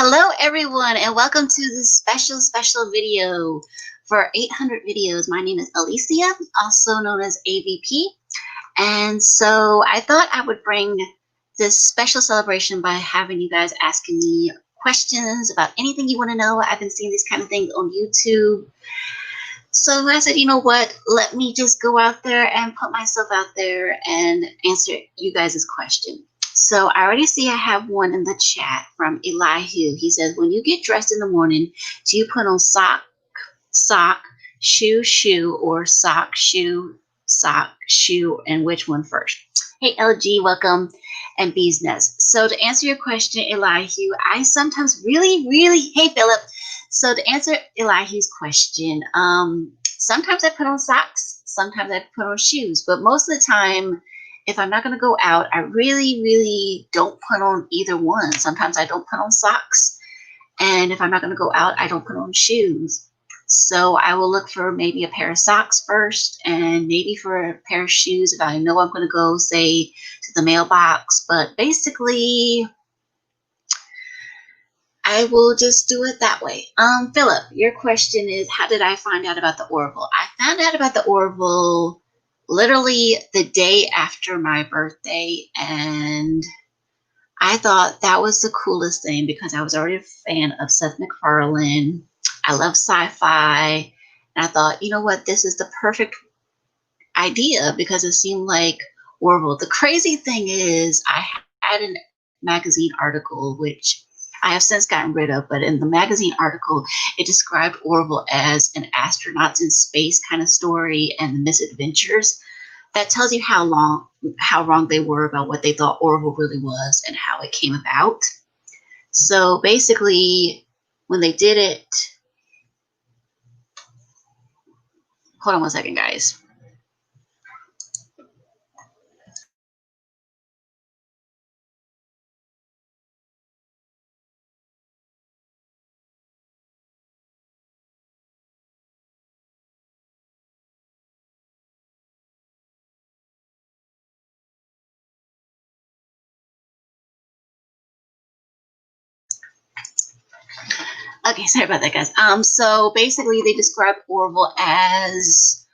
Hello, everyone, and welcome to this special video for 800 videos. My name is Alicia, also known as AVP, and so I thought I would bring this special celebration by having you guys asking me questions about anything you want to know. I've been seeing these kind of things on YouTube, so I said, you know what, let me just go out there and put myself out there and answer you guys' question. So I already see I have one in the chat from Elihu. He says, when you get dressed in the morning, do you put on sock, shoe, or sock, shoe, and which one first? Hey, LG, welcome, and Bee's Nest. So to answer your question, Elihu, I sometimes really, hey, Philip. So to answer Elihu's question, sometimes I put on socks, sometimes I put on shoes, but most of the time, if I'm not going to go out, I really don't put on either one. Sometimes I don't put on socks, and if I'm not going to go out, I don't put on shoes. So I will look for maybe a pair of socks first, and maybe for a pair of shoes if I know I'm going to go, say, to the mailbox. But basically, I will just do it that way. Philip, your question is, how did I find out about the Orville? I found out about the Orville literally the day after my birthday, and I thought that was the coolest thing because I was already a fan of Seth MacFarlane. I love sci-fi, and I thought, you know what, this is the perfect idea because it seemed like Orville. The crazy thing is, I had a magazine article which I have since gotten rid of, but in the magazine article, it described Orville as an astronauts in space kind of story and the misadventures. That tells you how wrong they were about what they thought Orville really was and how it came about. So basically, when they did it, hold on one second, guys. Okay, sorry about that, guys. So basically, they described Orville as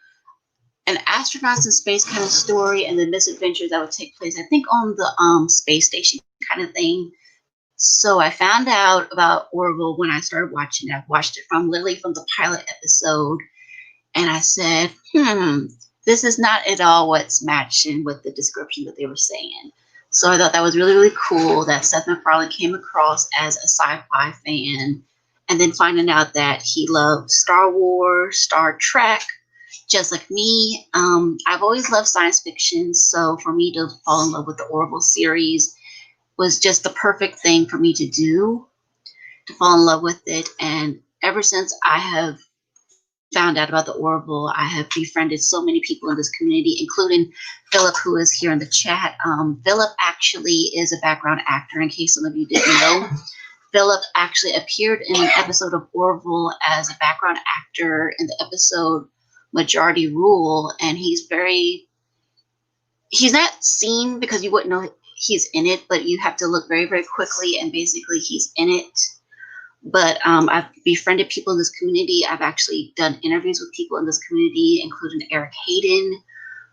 an astronauts in space kind of story and the misadventures that would take place, I think, on the space station kind of thing. So I found out about Orville when I started watching it. I watched it from the pilot episode, and I said, this is not at all what's matching with the description that they were saying. So I thought that was really cool that Seth MacFarlane came across as a sci-fi fan, and then finding out that he loved Star Wars, Star Trek, just like me. I've always loved science fiction, so for me to fall in love with the Orville series was just the perfect thing for me to do, to fall in love with it. And ever since I have found out about the Orville, I have befriended so many people in this community, including Philip, who is here in the chat. Philip actually is a background actor, in case some of you didn't know. Philip actually appeared in an episode of Orville as a background actor in the episode Majority Rule, and he's not seen because you wouldn't know he's in it, but you have to look very quickly, and basically he's in it. But I've befriended people in this community. I've actually done interviews with people in this community, including Eric Hayden,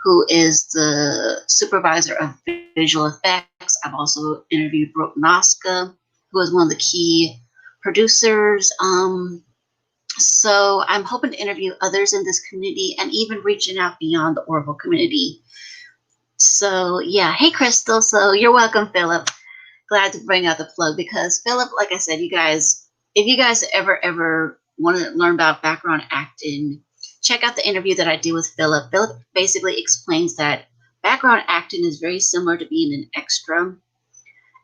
who is the supervisor of visual effects. I've also interviewed Brooke Noska, who is one of the key producers. So I'm hoping to interview others in this community and even reaching out beyond the Orville community. So yeah, hey Crystal. So you're welcome, Philip. Glad to bring out the plug because Philip, like I said, you guys, if you guys ever want to learn about background acting, check out the interview that I do with Philip. Philip basically explains that background acting is very similar to being an extra.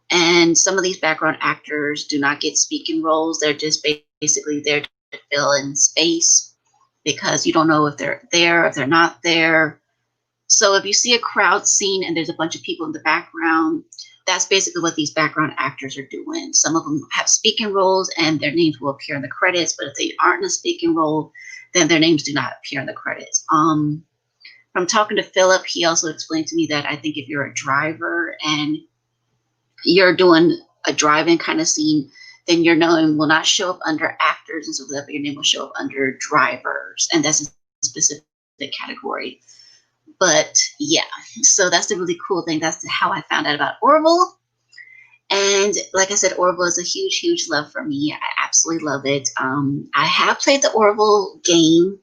And some of these background actors do not get speaking roles. They're just basically there to fill in space because you don't know if they're there, if they're not there. So if you see a crowd scene and there's a bunch of people in the background, that's basically what these background actors are doing. Some of them have speaking roles and their names will appear in the credits, but if they aren't in a speaking role, then their names do not appear in the credits. From talking to Philip, he also explained to me that I think if you're a driver and you're doing a driving kind of scene, then your name will not show up under actors and so forth, but your name will show up under drivers, and that's a specific category. But yeah, so that's the really cool thing. That's how I found out about Orville. And like I said, Orville is a huge, huge love for me. I absolutely love it. I have played the Orville game,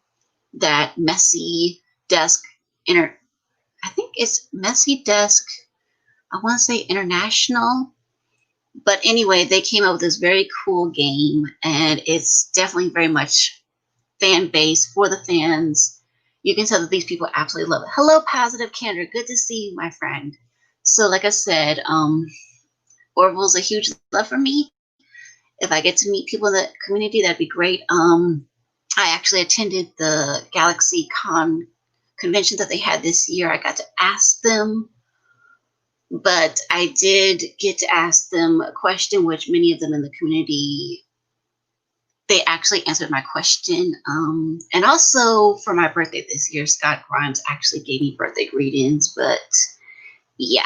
that Messy Desk I think it's Messy Desk, I want to say International. But anyway, they came up with this very cool game, and it's definitely very much fan base for the fans. You can tell that these people absolutely love it. Hello, Positive Candor. Good to see you, my friend. So like I said, Orville's a huge love for me. If I get to meet people in the community, that'd be great. I actually attended the Galaxy Con convention that they had this year. I got to ask them, but I did get to ask them a question, which many of them in the community, they actually answered my question. And also for my birthday this year, Scott Grimes actually gave me birthday greetings. But yeah,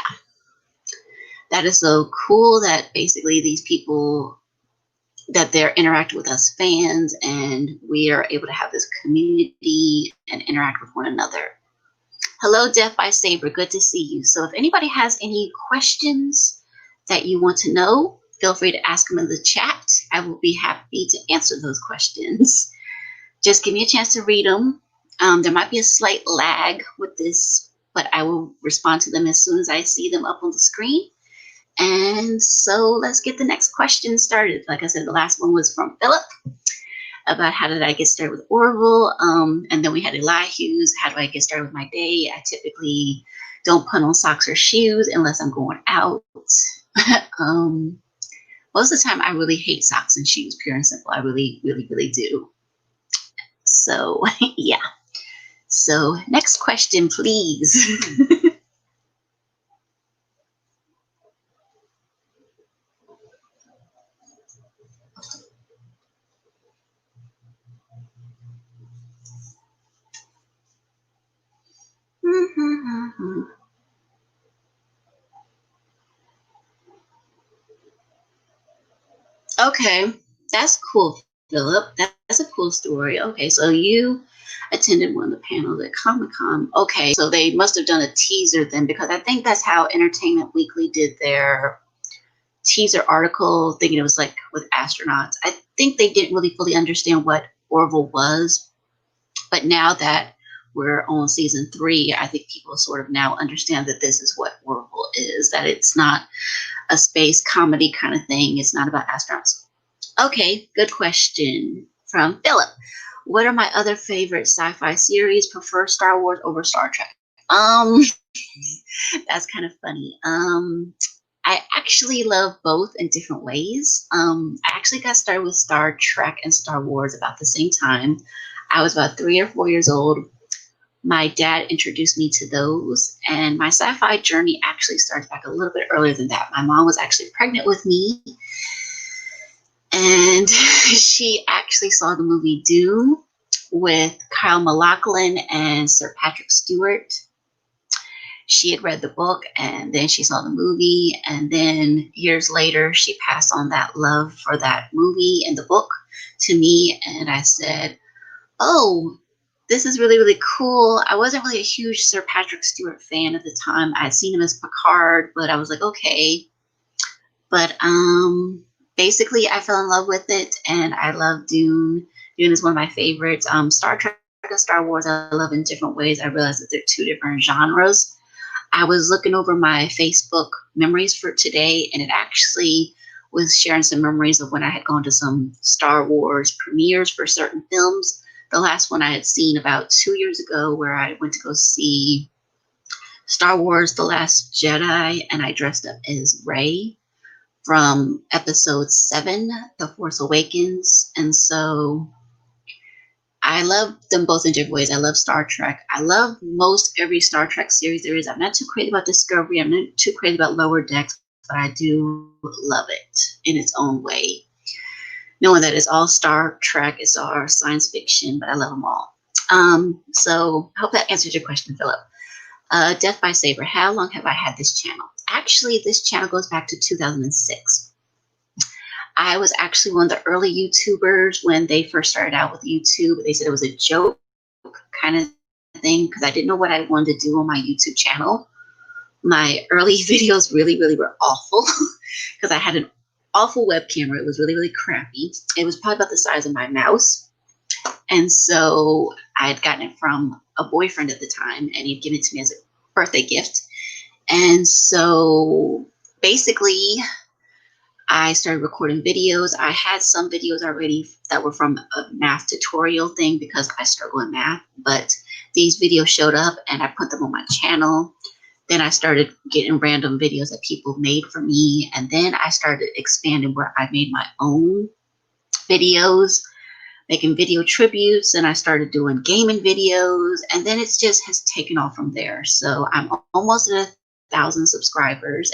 that is so cool that basically these people, that they're interacting with us fans, and we are able to have this community and interact with one another. Hello, Death by Saber. Good to see you. So if anybody has any questions that you want to know, feel free to ask them in the chat. I will be happy to answer those questions. Just give me a chance to read them. There might be a slight lag with this, but I will respond to them as soon as I see them up on the screen. And so let's get the next question started. Like I said, the last one was from Philip about how did I get started with Orville. And then we had Elihu's, how do I get started with my day? I typically don't put on socks or shoes unless I'm going out. Most of the time I really hate socks and shoes, pure and simple. I really, really, really do. So yeah. So next question, please. Okay, that's cool, Philip. That's a cool story. Okay, so you attended one of the panels at Comic-Con. Okay, so they must have done a teaser then, because I think that's how Entertainment Weekly did their teaser article, thinking it was like with astronauts. I think they didn't really fully understand what Orville was, but now that we're on season 3, I think people sort of now understand that this is what Orville is, that it's not a space comedy kind of thing. It's not about astronauts. Okay, good question from Philip. What are my other favorite sci-fi series? Prefer Star Wars over Star Trek. That's kind of funny. I actually love both in different ways. I actually got started with Star Trek and Star Wars about the same time. I was about 3 or 4 years old. My dad introduced me to those, and my sci-fi journey actually starts back a little bit earlier than that. My mom was actually pregnant with me, and she actually saw the movie Dune with Kyle MacLachlan and Sir Patrick Stewart. She had read the book, and then she saw the movie, and then years later, she passed on that love for that movie and the book to me, and I said, oh, this is really, really cool. I wasn't really a huge Sir Patrick Stewart fan at the time. I'd seen him as Picard, but I was like, okay. But basically, I fell in love with it, and I love Dune. Dune is one of my favorites. Star Trek and Star Wars, I love in different ways. I realized that they're 2 different genres. I was looking over my Facebook memories for today, and it actually was sharing some memories of when I had gone to some Star Wars premieres for certain films. The last one I had seen about 2 years ago, where I went to go see Star Wars The Last Jedi, and I dressed up as Rey from episode 7, The Force Awakens. And so I love them both in different ways. I love Star Trek. I love most every Star Trek series there is. I'm not too crazy about Discovery. I'm not too crazy about Lower Decks, but I do love it in its own way. Knowing that it's all Star Trek, it's all science fiction, but I love them all. So I hope that answers your question, Philip. Death by Saber. How long have I had this channel? Actually, this channel goes back to 2006. I was actually one of the early YouTubers when they first started out with YouTube. They said it was a joke kind of thing because I didn't know what I wanted to do on my YouTube channel. My early videos really, really were awful because I had an awful web camera. It was really, really crappy. It was probably about the size of my mouse. And so I had gotten it from a boyfriend at the time, and he'd given it to me as a birthday gift. And so basically, I started recording videos. I had some videos already that were from a math tutorial thing because I struggle in math, but these videos showed up and I put them on my channel. Then I started getting random videos that people made for me. And then I started expanding where I made my own videos, making video tributes, and I started doing gaming videos. And then it's just has taken off from there. So I'm almost at 1,000 subscribers.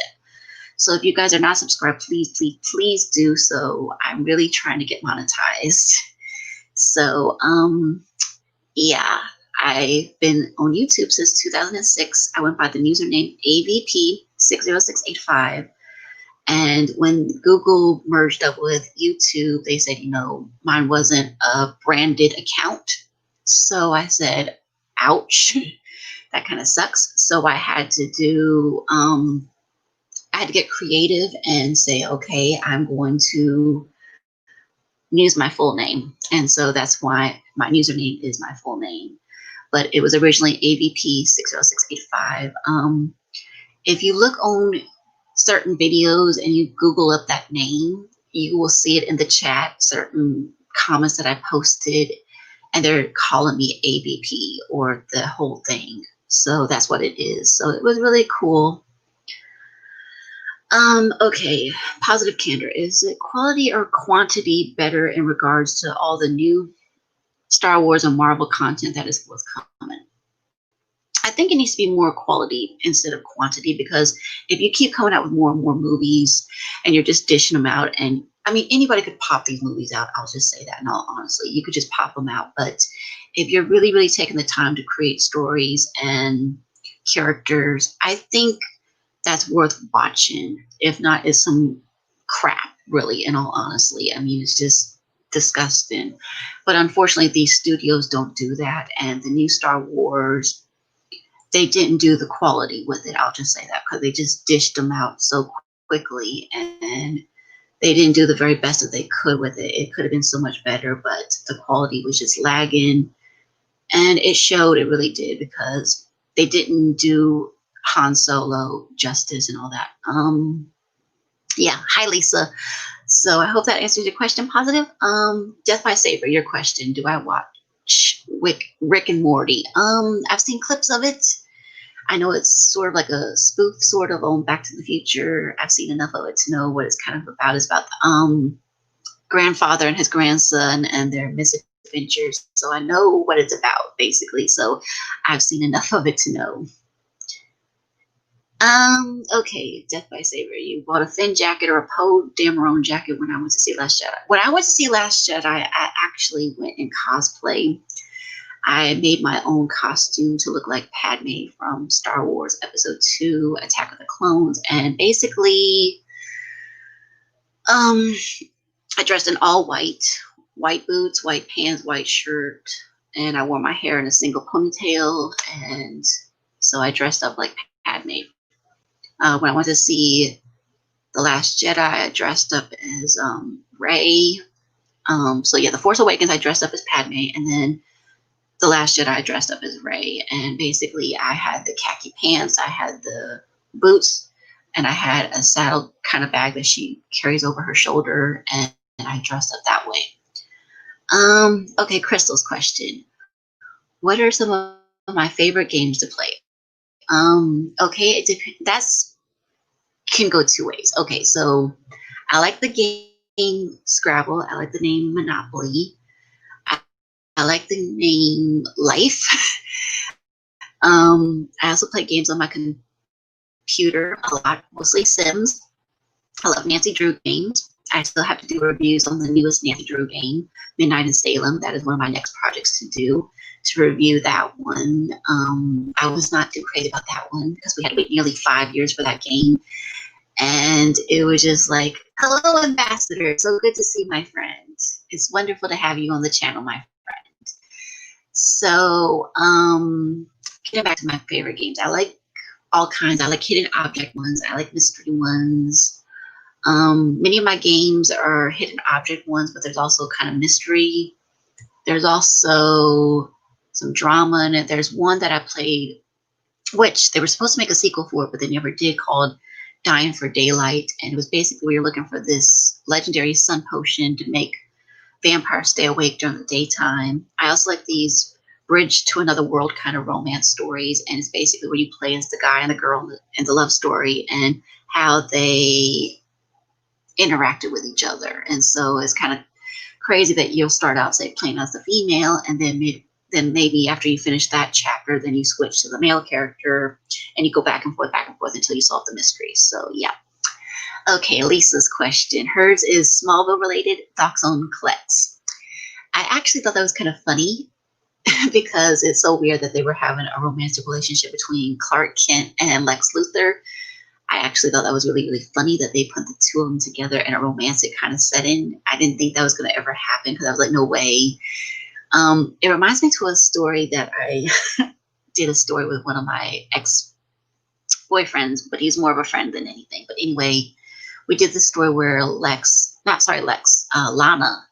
So if you guys are not subscribed, please, please, please do so. I'm really trying to get monetized. So, yeah, I've been on YouTube since 2006. I went by the username AVP60685. And when Google merged up with YouTube, they said, mine wasn't a branded account. So I said, ouch, that kind of sucks. So I had to get creative and say, okay, I'm going to use my full name. And so that's why my username is my full name. But it was originally AVP60685. If you look on certain videos and you Google up that name, you will see it in the chat, certain comments that I posted, and they're calling me AVP or the whole thing. So that's what it is. So it was really cool. Okay, positive candor. Is it quality or quantity better in regards to all the new Star Wars and Marvel content that is forthcoming? I think it needs to be more quality instead of quantity, because if you keep coming out with more and more movies and you're just dishing them out, and I mean, anybody could pop these movies out. I'll just say that in all honesty. You could just pop them out. But if you're really, really taking the time to create stories and characters, I think that's worth watching. If not, it's some crap, really, in all honesty. I mean, it's just disgusting. But unfortunately, these studios don't do that. And the new Star Wars, they didn't do the quality with it. I'll just say that because they just dished them out so quickly, and they didn't do the very best that they could with it. It could have been so much better, but the quality was just lagging. And it showed, it really did, because they didn't do Han Solo justice and all that. Yeah, hi Lisa. So I hope that answers your question. Positive. Death by Saber, your question. Do I watch Rick and Morty? I've seen clips of it. I know it's sort of like a spoof sort of on Back to the Future. I've seen enough of it to know what it's kind of about. It's about the grandfather and his grandson and their misadventures. So I know what it's about, basically. So I've seen enough of it to know. Okay, Death by Saber. You bought a thin jacket or a Poe Dameron jacket when I went to see Last Jedi. When I went to see Last Jedi, I actually went in cosplay. I made my own costume to look like Padme from Star Wars Episode 2, Attack of the Clones. And basically, I dressed in all white boots, white pants, white shirt, and I wore my hair in a single ponytail. And so I dressed up like Padme. When I went to see The Last Jedi, I dressed up as Rey. So yeah, The Force Awakens, I dressed up as Padme, and then The Last Jedi, I dressed up as Rey. And basically, I had the khaki pants, I had the boots, and I had a saddle kind of bag that she carries over her shoulder, and I dressed up that way. Okay, Crystal's question. What are some of my favorite games to play? Okay, that's can go two ways. Okay, so I like the game Scrabble. I like the name Monopoly. I, I like the name Life. I also play games on my computer a lot, mostly Sims. I love Nancy Drew games. I still have to do reviews on the newest Nancy Drew game, Midnight in Salem. That is one of my next projects to do, to review that one. I was not too crazy about that one because we had to wait nearly 5 years for that game. And it was just like, hello, Ambassador. So good to see my friend. It's wonderful to have you on the channel, my friend. So, getting back to my favorite games, I like all kinds. I like hidden object ones. I like mystery ones. Many of my games are hidden object ones, but there's also kind of mystery. There's also some drama in it. There's one that I played, which they were supposed to make a sequel for, but they never did, called Dying for Daylight. And it was basically, we were looking for this legendary sun potion to make vampires stay awake during the daytime. I also like these bridge to another world kind of romance stories. And it's basically where you play as the guy and the girl in the love story and how they interacted with each other. And so it's kind of crazy that you'll start out, say, playing as the female, and then maybe after you finish that chapter, then you switch to the male character, and you go back and forth until you solve the mystery. So yeah. Okay, Lisa's question. Hers is Smallville related. Thoughts on Klex? I actually thought that was kind of funny because it's so weird that they were having a romantic relationship between Clark Kent and Lex Luthor. I actually thought that was really, really funny that they put the two of them together in a romantic kind of setting. I didn't think that was going to ever happen because I was like, no way. It reminds me to a story that I did a story with one of my ex-boyfriends, but he's more of a friend than anything. But anyway, we did this story where Lana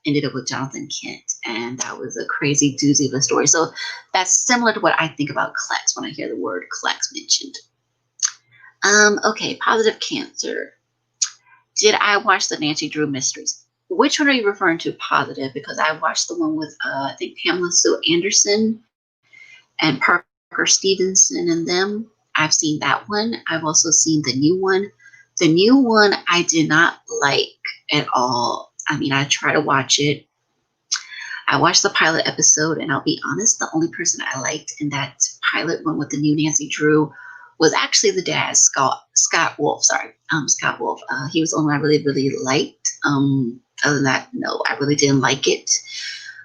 ended up with Jonathan Kent, and that was a crazy doozy of a story. So that's similar to what I think about Klex when I hear the word Klex mentioned. Okay, positive cancer. Did I watch the Nancy Drew mysteries? Which one are you referring to positive? Because I watched the one with, I think, Pamela Sue Anderson and Parker Stevenson and them. I've seen that one. I've also seen the new one. The new one I did not like at all. I mean, I tried to watch it. I watched the pilot episode, and I'll be honest, the only person I liked in that pilot one with the new Nancy Drew was actually the dad, Scott Wolf. Scott Wolf. He was the only one I really, really liked. Other than that, no, I really didn't like it.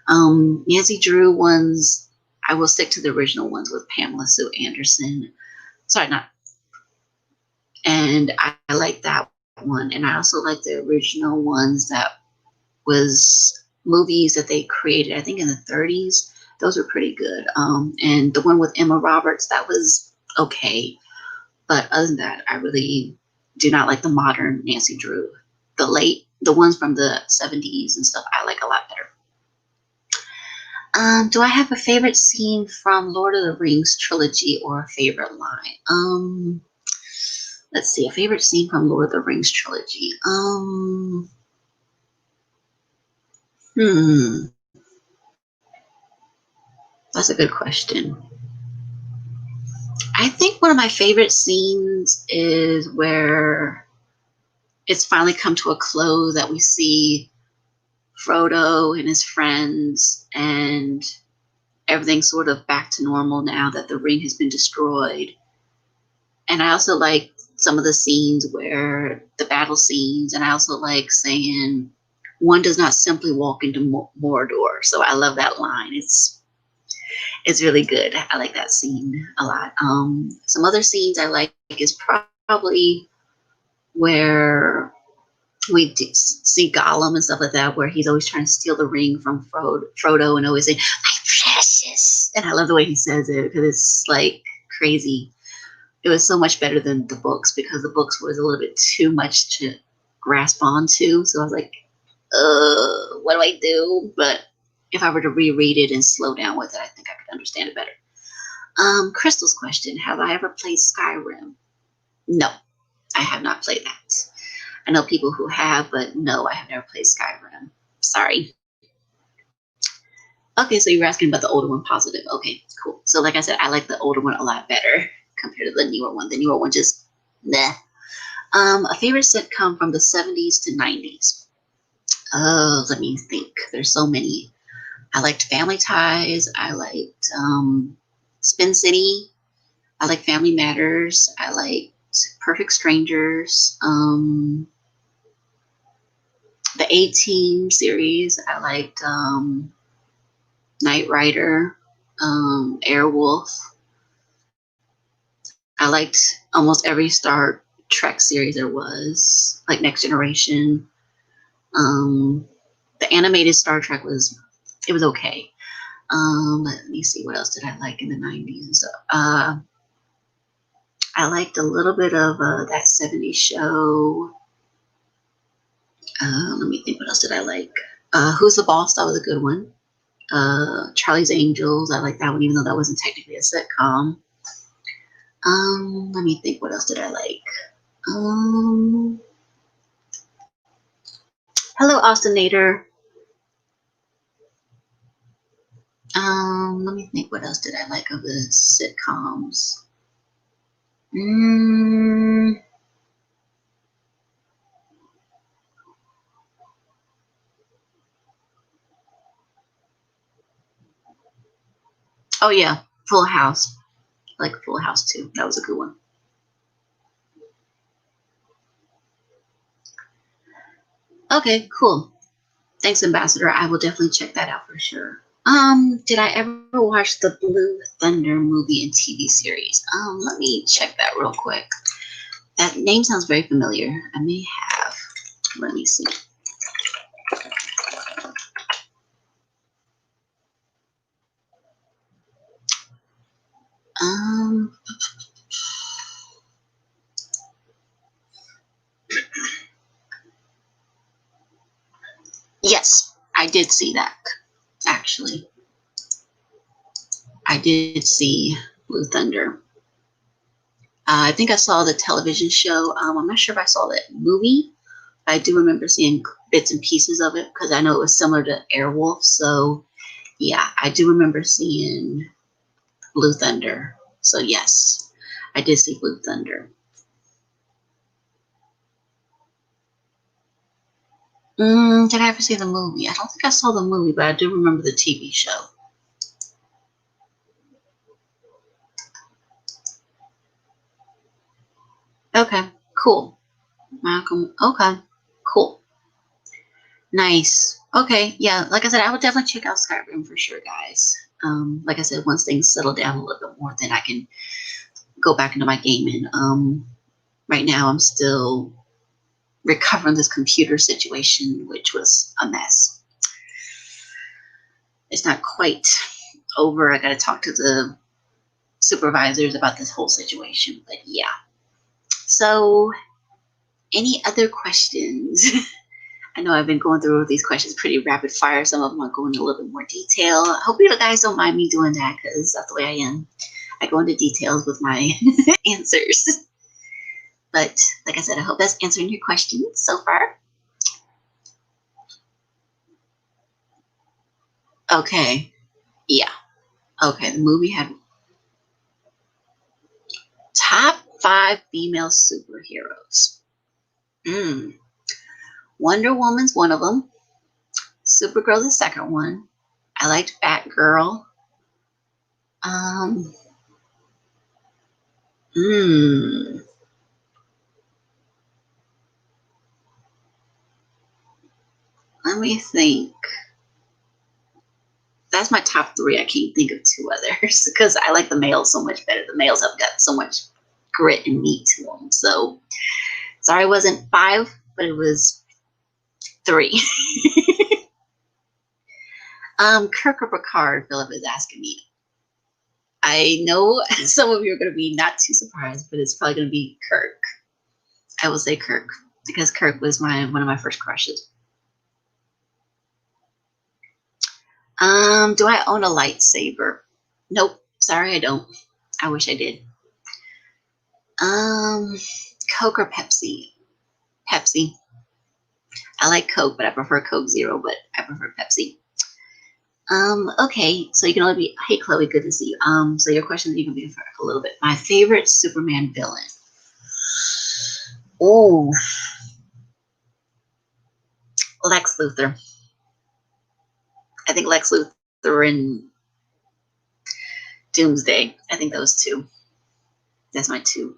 Nancy Drew ones, I will stick to the original ones with Pamela Sue Anderson. And I like that one. And I also like the original ones that was movies that they created, I think in the 30s. Those were pretty good. And the one with Emma Roberts, that was okay. But other than that, I really do not like the modern Nancy Drew. The ones from the 70s and stuff, I like a lot better. Do I have a favorite scene from Lord of the Rings trilogy or a favorite line? Let's see, a favorite scene from Lord of the Rings trilogy. That's a good question. I think one of my favorite scenes is where it's finally come to a close, that we see Frodo and his friends and everything's sort of back to normal now that the ring has been destroyed. And I also like some of the scenes where the battle scenes, and I also like saying one does not simply walk into Mordor. So I love that line. It's really good. I like that scene a lot. Some other scenes I like is probably where we see Gollum and stuff like that, where he's always trying to steal the ring from Frodo and always saying, "My precious." And I love the way he says it because it's like crazy. It was so much better than the books because the books was a little bit too much to grasp onto. So I was like, what do I do? But if I were to reread it and slow down with it, I think I could understand it better. Crystal's question, have I ever played Skyrim? No, I have not played that. I know people who have, but no, I have never played Skyrim. Sorry. Okay, so you were asking about the older one, positive. Okay, cool. So like I said, I like the older one a lot better compared to the newer one. The newer one just meh. A favorite sitcom from the 70s to 90s. Oh, let me think. There's so many. I liked Family Ties. I liked Spin City. I like Family Matters. I liked Perfect Strangers. The A-Team series. I liked Knight Rider, Airwolf. I liked almost every Star Trek series there was, like Next Generation. The animated Star Trek was okay. Let me see, what else did I like in the 90s and stuff. I liked a little bit of that 70s show. Let me think, what else did I like? Who's the Boss? That was a good one. Charlie's Angels, I like that one, even though that wasn't technically a sitcom. Let me think, what else did I like? Hello, Austinator. Let me think, what else did I like of the sitcoms? Oh yeah, Full House. I like Full House too. That was a good one. Okay, cool. Thanks, Ambassador. I will definitely check that out for sure. Did I ever watch the Blue Thunder movie and TV series? Let me check that real quick. That name sounds very familiar. I may have. Let me see. Yes, I did see that, actually. I did see Blue Thunder. I think I saw the television show. I'm not sure if I saw that movie. I do remember seeing bits and pieces of it because I know it was similar to Airwolf. So, yeah, I do remember seeing Blue Thunder. So, yes, I did see Blue Thunder. Did I ever see the movie? I don't think I saw the movie, but I do remember the TV show. Okay, cool. Malcolm, okay, cool. Nice. Okay, yeah, like I said, I would definitely check out Skyrim for sure, guys. Like I said, once things settle down a little bit more, then I can go back into my gaming. Right now, I'm still recovering this computer situation, which was a mess. It's not quite over. I got to talk to the supervisors about this whole situation, but yeah. So, any other questions? I know I've been going through these questions pretty rapid fire. Some of them are going into a little bit more detail. I hope you guys don't mind me doing that because that's the way I am. I go into details with my answers. But like I said, I hope that's answering your questions so far. Okay. Yeah. Okay. The movie had top 5 female superheroes. Wonder Woman's one of them. Supergirl the second one. I liked Batgirl. Let me think. That's my top 3. I can't think of 2 others because I like the males so much better. The males have got so much grit and meat to them. So sorry, it wasn't 5, but it was 3. Kirk or Picard, Philip is asking me. I know some of you are going to be not too surprised, but it's probably going to be Kirk. I will say Kirk because Kirk was one of my first crushes. Do I own a lightsaber? Nope. Sorry, I don't. I wish I did. Coke or Pepsi? Pepsi. I like Coke, but I prefer Coke Zero, but I prefer Pepsi. Okay, so you can only be, hey Chloe, good to see you. So your question, you can be for a little bit. My favorite Superman villain. Oh, Lex Luthor. I think Lex Luthor and Doomsday. I think those two. That's my two.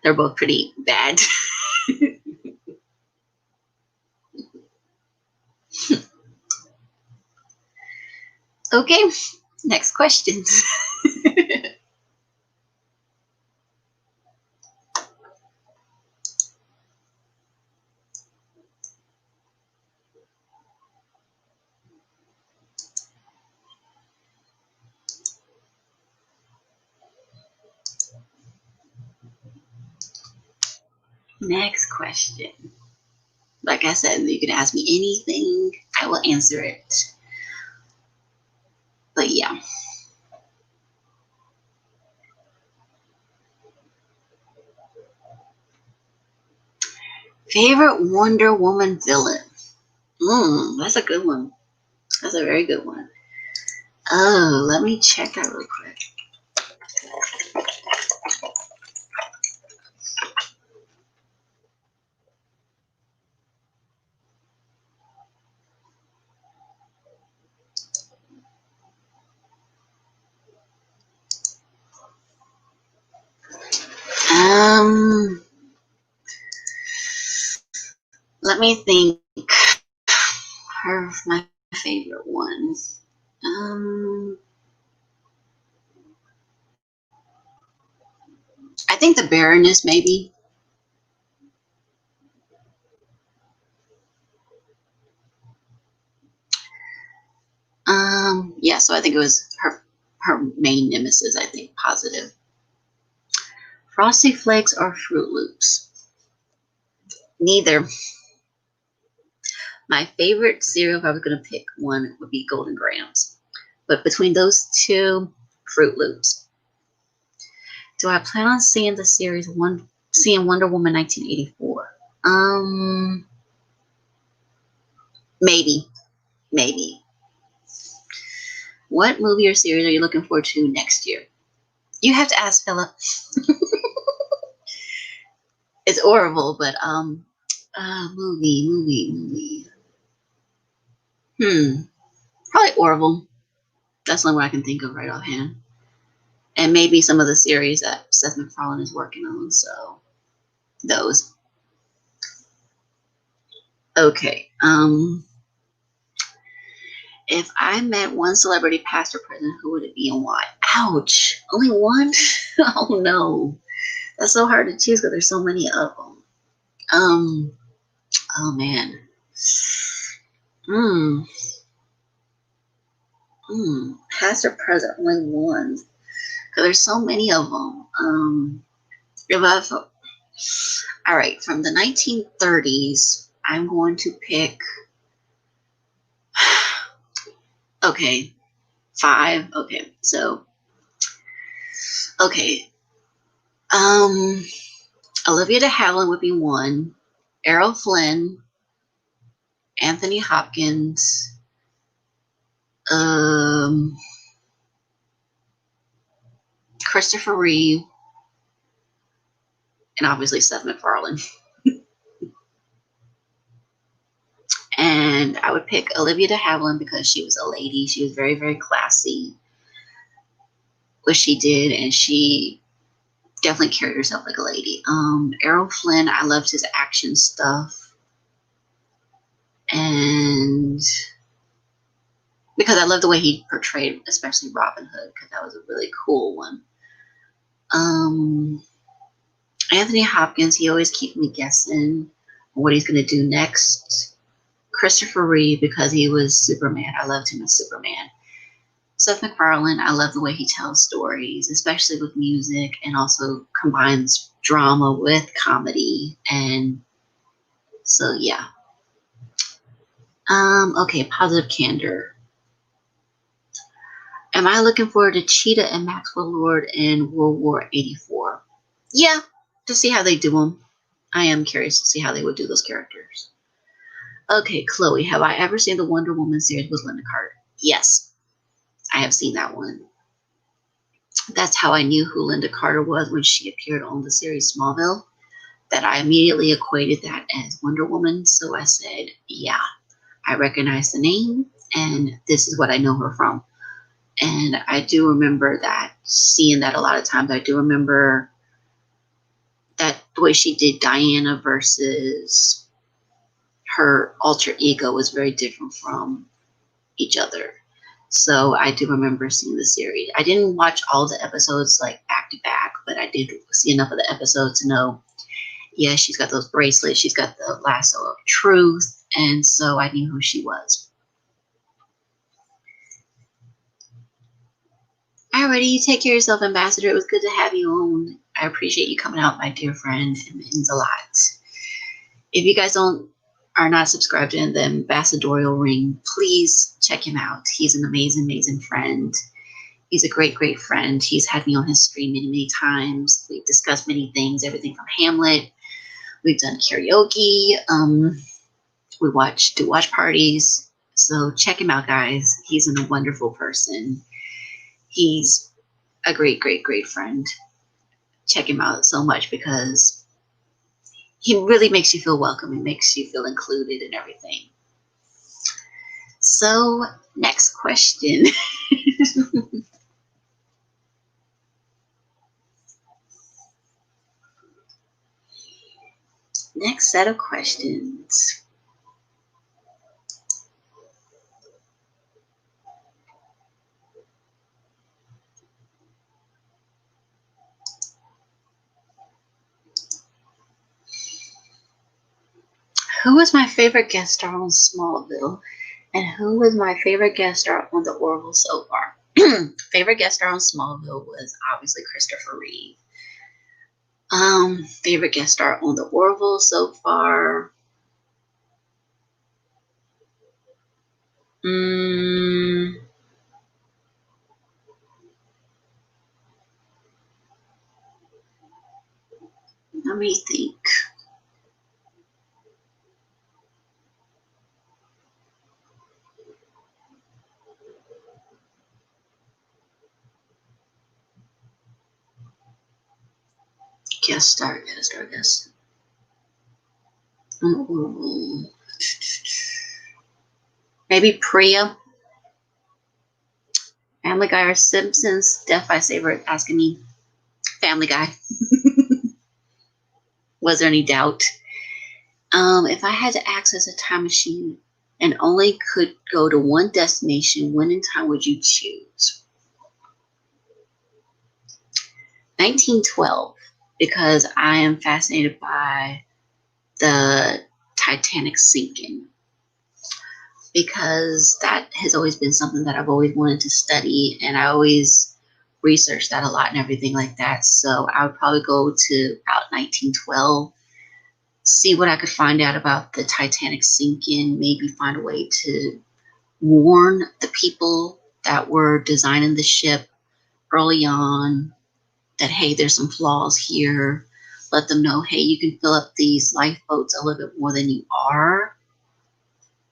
They're both pretty bad. Okay, next question. Next question. Like I said, you can ask me anything, I will answer it. But yeah. Favorite Wonder Woman villain? That's a good one. That's a very good one. Oh, let me check that real quick. Let me think. My favorite ones. I think the Baroness, maybe. Yeah, so I think it was her main nemesis, I think, positive. Frosty Flakes or Fruit Loops? Neither. My favorite cereal, if I was going to pick one, would be Golden Grams. But between those two, Fruit Loops. Do I plan on seeing the series seeing Wonder Woman 1984? Maybe. What movie or series are you looking forward to next year? You have to ask Philip. It's Orville, but movie. Probably Orville. That's the only one I can think of right offhand. And maybe some of the series that Seth MacFarlane is working on. So those. Okay. If I met one celebrity, past or present, who would it be and why? Ouch! Only one? Oh no, that's so hard to choose because there's so many of them. Oh man. Past or present, only one. Because there's so many of them. All right, from the 1930s, I'm going to pick. Okay, 5. Okay, so. Okay. Olivia de Havilland would be 1. Errol Flynn, Anthony Hopkins, Christopher Reeve, and obviously Seth MacFarlane. And I would pick Olivia de Havilland because she was a lady. She was very, very classy. What she did, and she definitely carried herself like a lady. Errol Flynn, I loved his action stuff. And because I love the way he portrayed, especially Robin Hood, because that was a really cool one. Anthony Hopkins, he always keeps me guessing what he's going to do next. Christopher Reeve, because he was Superman. I loved him as Superman. Seth MacFarlane, I love the way he tells stories, especially with music, and also combines drama with comedy. And so, yeah. Okay, positive candor. Am I looking forward to Cheetah and Maxwell Lord in World War 84? Yeah, to see how they do them. I am curious to see how they would do those characters. Okay, Chloe, have I ever seen the Wonder Woman series with Linda Carter? Yes, I have seen that one. That's how I knew who Linda Carter was when she appeared on the series Smallville, that I immediately equated that as Wonder Woman. So I said, yeah, I recognize the name, and this is what I know her from. And I do remember that, seeing that a lot of times. I do remember that the way she did Diana versus her alter ego was very different from each other. So I do remember seeing the series. I didn't watch all the episodes like back to back, but I did see enough of the episodes to know, yeah, she's got those bracelets, she's got the lasso of truth, and so I knew who she was. Alrighty, you take care of yourself, Ambassador. It was good to have you on. I appreciate you coming out, my dear friend. It means a lot. If you guys are not subscribed in the Ambassadorial Ring, please check him out. He's an amazing, amazing friend. He's a great, great friend. He's had me on his stream many, many times. We've discussed many things, everything from Hamlet. We've done karaoke. We do watch parties. So check him out, guys. He's a wonderful person. He's a great, great, great friend. Check him out so much because he really makes you feel welcome. He makes you feel included in everything. So, next question. Next set of questions. Who was my favorite guest star on Smallville? And who was my favorite guest star on the Orville so far? Favorite guest star on Smallville was obviously Christopher Reeve. Favorite guest star on the Orville so far? Let me think. Guest star. Ooh. Maybe Priya. Family Guy or Simpsons? Def I Saber asking me. Family Guy. Was there any doubt? If I had to access a time machine and only could go to one destination, when in time would you choose? 1912, because I am fascinated by the Titanic sinking. Because that has always been something that I've always wanted to study, and I always research that a lot and everything like that. So I would probably go to about 1912, see what I could find out about the Titanic sinking, maybe find a way to warn the people that were designing the ship early on that, hey, there's some flaws here. Let them know, hey, you can fill up these lifeboats a little bit more than you are.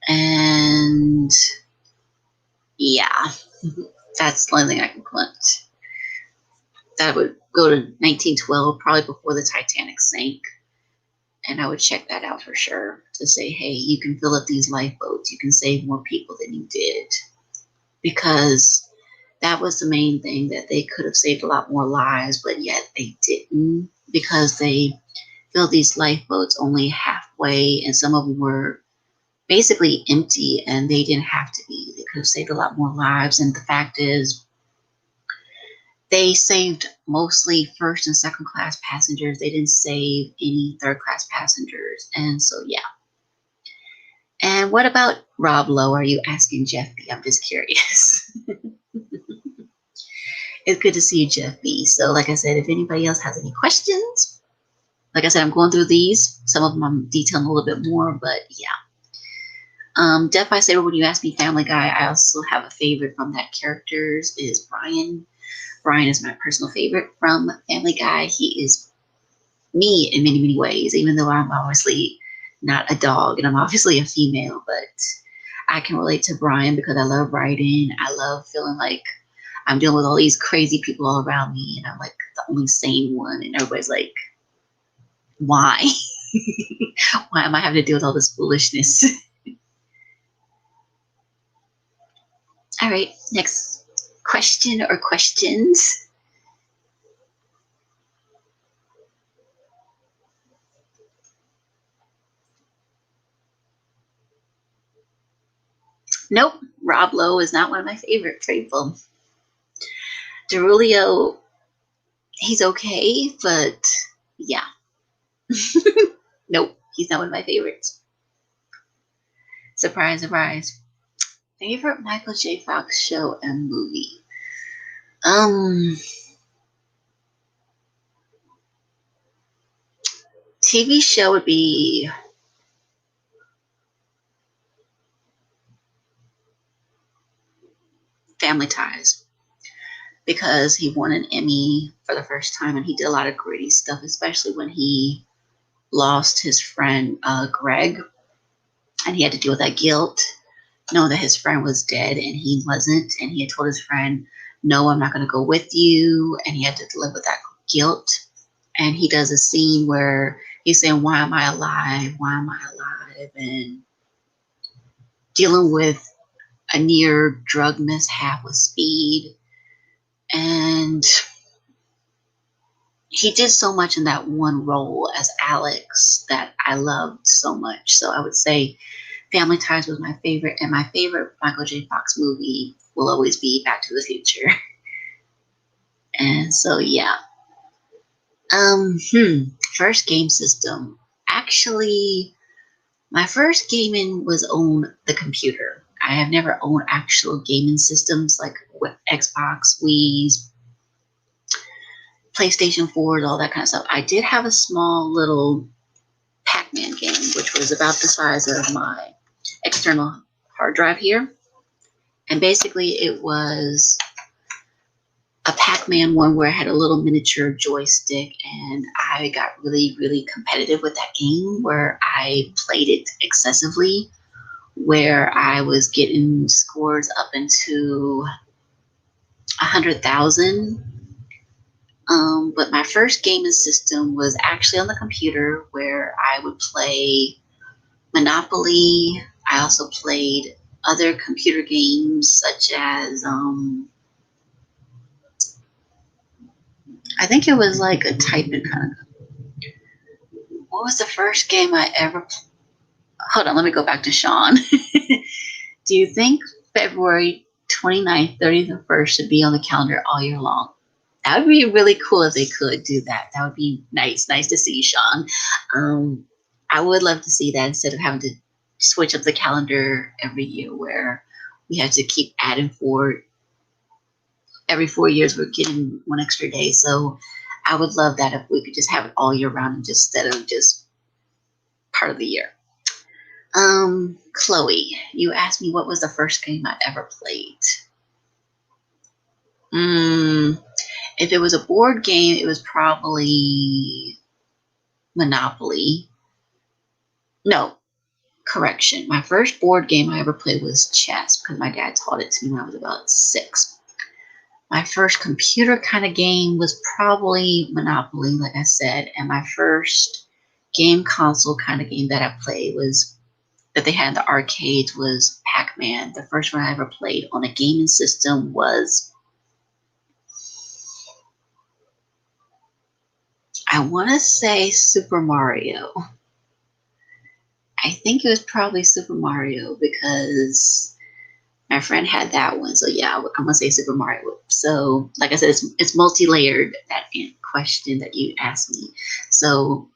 And yeah, that's the only thing I can clutch. That would go to 1912, probably before the Titanic sank. And I would check that out for sure to say, hey, you can fill up these lifeboats. You can save more people than you did. Because that was the main thing, that they could have saved a lot more lives, but yet they didn't, because they filled these lifeboats only halfway, and some of them were basically empty, and they didn't have to be. They could have saved a lot more lives. And the fact is, they saved mostly first and second class passengers. They didn't save any third class passengers. And so, yeah. And what about Rob Lowe? Are you asking Jeff B? I'm just curious. It's good to see you, Jeff B. So, like I said, if anybody else has any questions, like I said, I'm going through these. Some of them I'm detailing a little bit more, but yeah. Def I Saber, when you ask me Family Guy, I also have a favorite from that characters is Brian. Brian is my personal favorite from Family Guy. He is me in many, many ways, even though I'm obviously not a dog, and I'm obviously a female, but I can relate to Brian because I love writing. I love feeling like I'm dealing with all these crazy people all around me, and I'm like the only sane one, and everybody's like, why? Why am I having to deal with all this foolishness? All right, next question or questions. Nope, Rob Lowe is not one of my favorite people. Derulio, he's okay, but yeah. Nope, he's not one of my favorites. Surprise, surprise. Favorite Michael J. Fox show and movie? TV show would be Family Ties, because he won an Emmy for the first time and he did a lot of gritty stuff, especially when he lost his friend Greg, and he had to deal with that guilt, knowing that his friend was dead and he wasn't, and he had told his friend, no, I'm not going to go with you, and he had to live with that guilt. And he does a scene where he's saying, why am I alive? Why am I alive? And dealing with a near drug mishap with speed. And he did so much in that one role as Alex that I loved so much. So I would say Family Ties was my favorite, and my favorite Michael J. Fox movie will always be Back to the Future. And so, yeah. First game system. Actually, my first gaming was on the computer. I have never owned actual gaming systems like Xbox, Wii's, PlayStation 4s, all that kind of stuff. I did have a small little Pac-Man game, which was about the size of my external hard drive here. And basically it was a Pac-Man one where I had a little miniature joystick, and I got really, really competitive with that game where I played it excessively, where I was getting scores up into 100,000. But my first gaming system was actually on the computer, where I would play Monopoly. I also played other computer games such as I think it was like a typing kind of. What was the first game I ever played? Hold on, let me go back to Sean. Do you think February 29th, 30th, and 1st should be on the calendar all year long? That would be really cool if they could do that. That would be nice. Nice to see, Sean. I would love to see that instead of having to switch up the calendar every year where we have to keep adding forward. Every 4 years, we're getting one extra day. So I would love that if we could just have it all year round instead of just part of the year. Chloe, you asked me what was the first game I ever played. If it was a board game, it was probably Monopoly. No, correction. My first board game I ever played was chess because my dad taught it to me when I was about 6. My first computer kind of game was probably Monopoly, like I said, and my first game console kind of game that I played was that they had in the arcades was Pac-Man. The first one I ever played on a gaming system was, I want to say, Super Mario. I think it was probably Super Mario because my friend had that one. So yeah, I'm going to say Super Mario. So like I said, it's multi-layered, that question that you asked me. So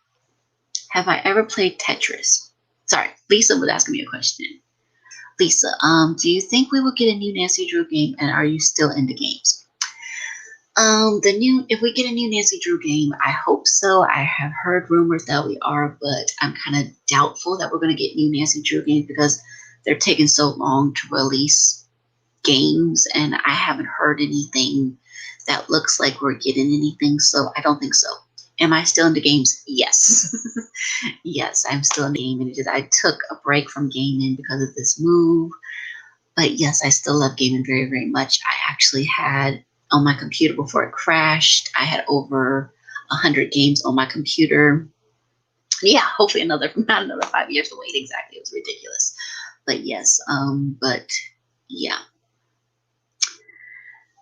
have I ever played Tetris? Sorry, Lisa was asking me a question. Lisa, do you think we will get a new Nancy Drew game, and are you still into games? If we get a new Nancy Drew game, I hope so. I have heard rumors that we are, but I'm kind of doubtful that we're going to get new Nancy Drew games because they're taking so long to release games, and I haven't heard anything that looks like we're getting anything, so I don't think so. Am I still into games? Yes. Yes, I'm still in gaming. I took a break from gaming because of this move. But yes, I still love gaming very, very much. I actually had on my computer before it crashed, I had over 100 games on my computer. Yeah, hopefully not another 5 years to wait. Exactly. It was ridiculous. But yes, but yeah.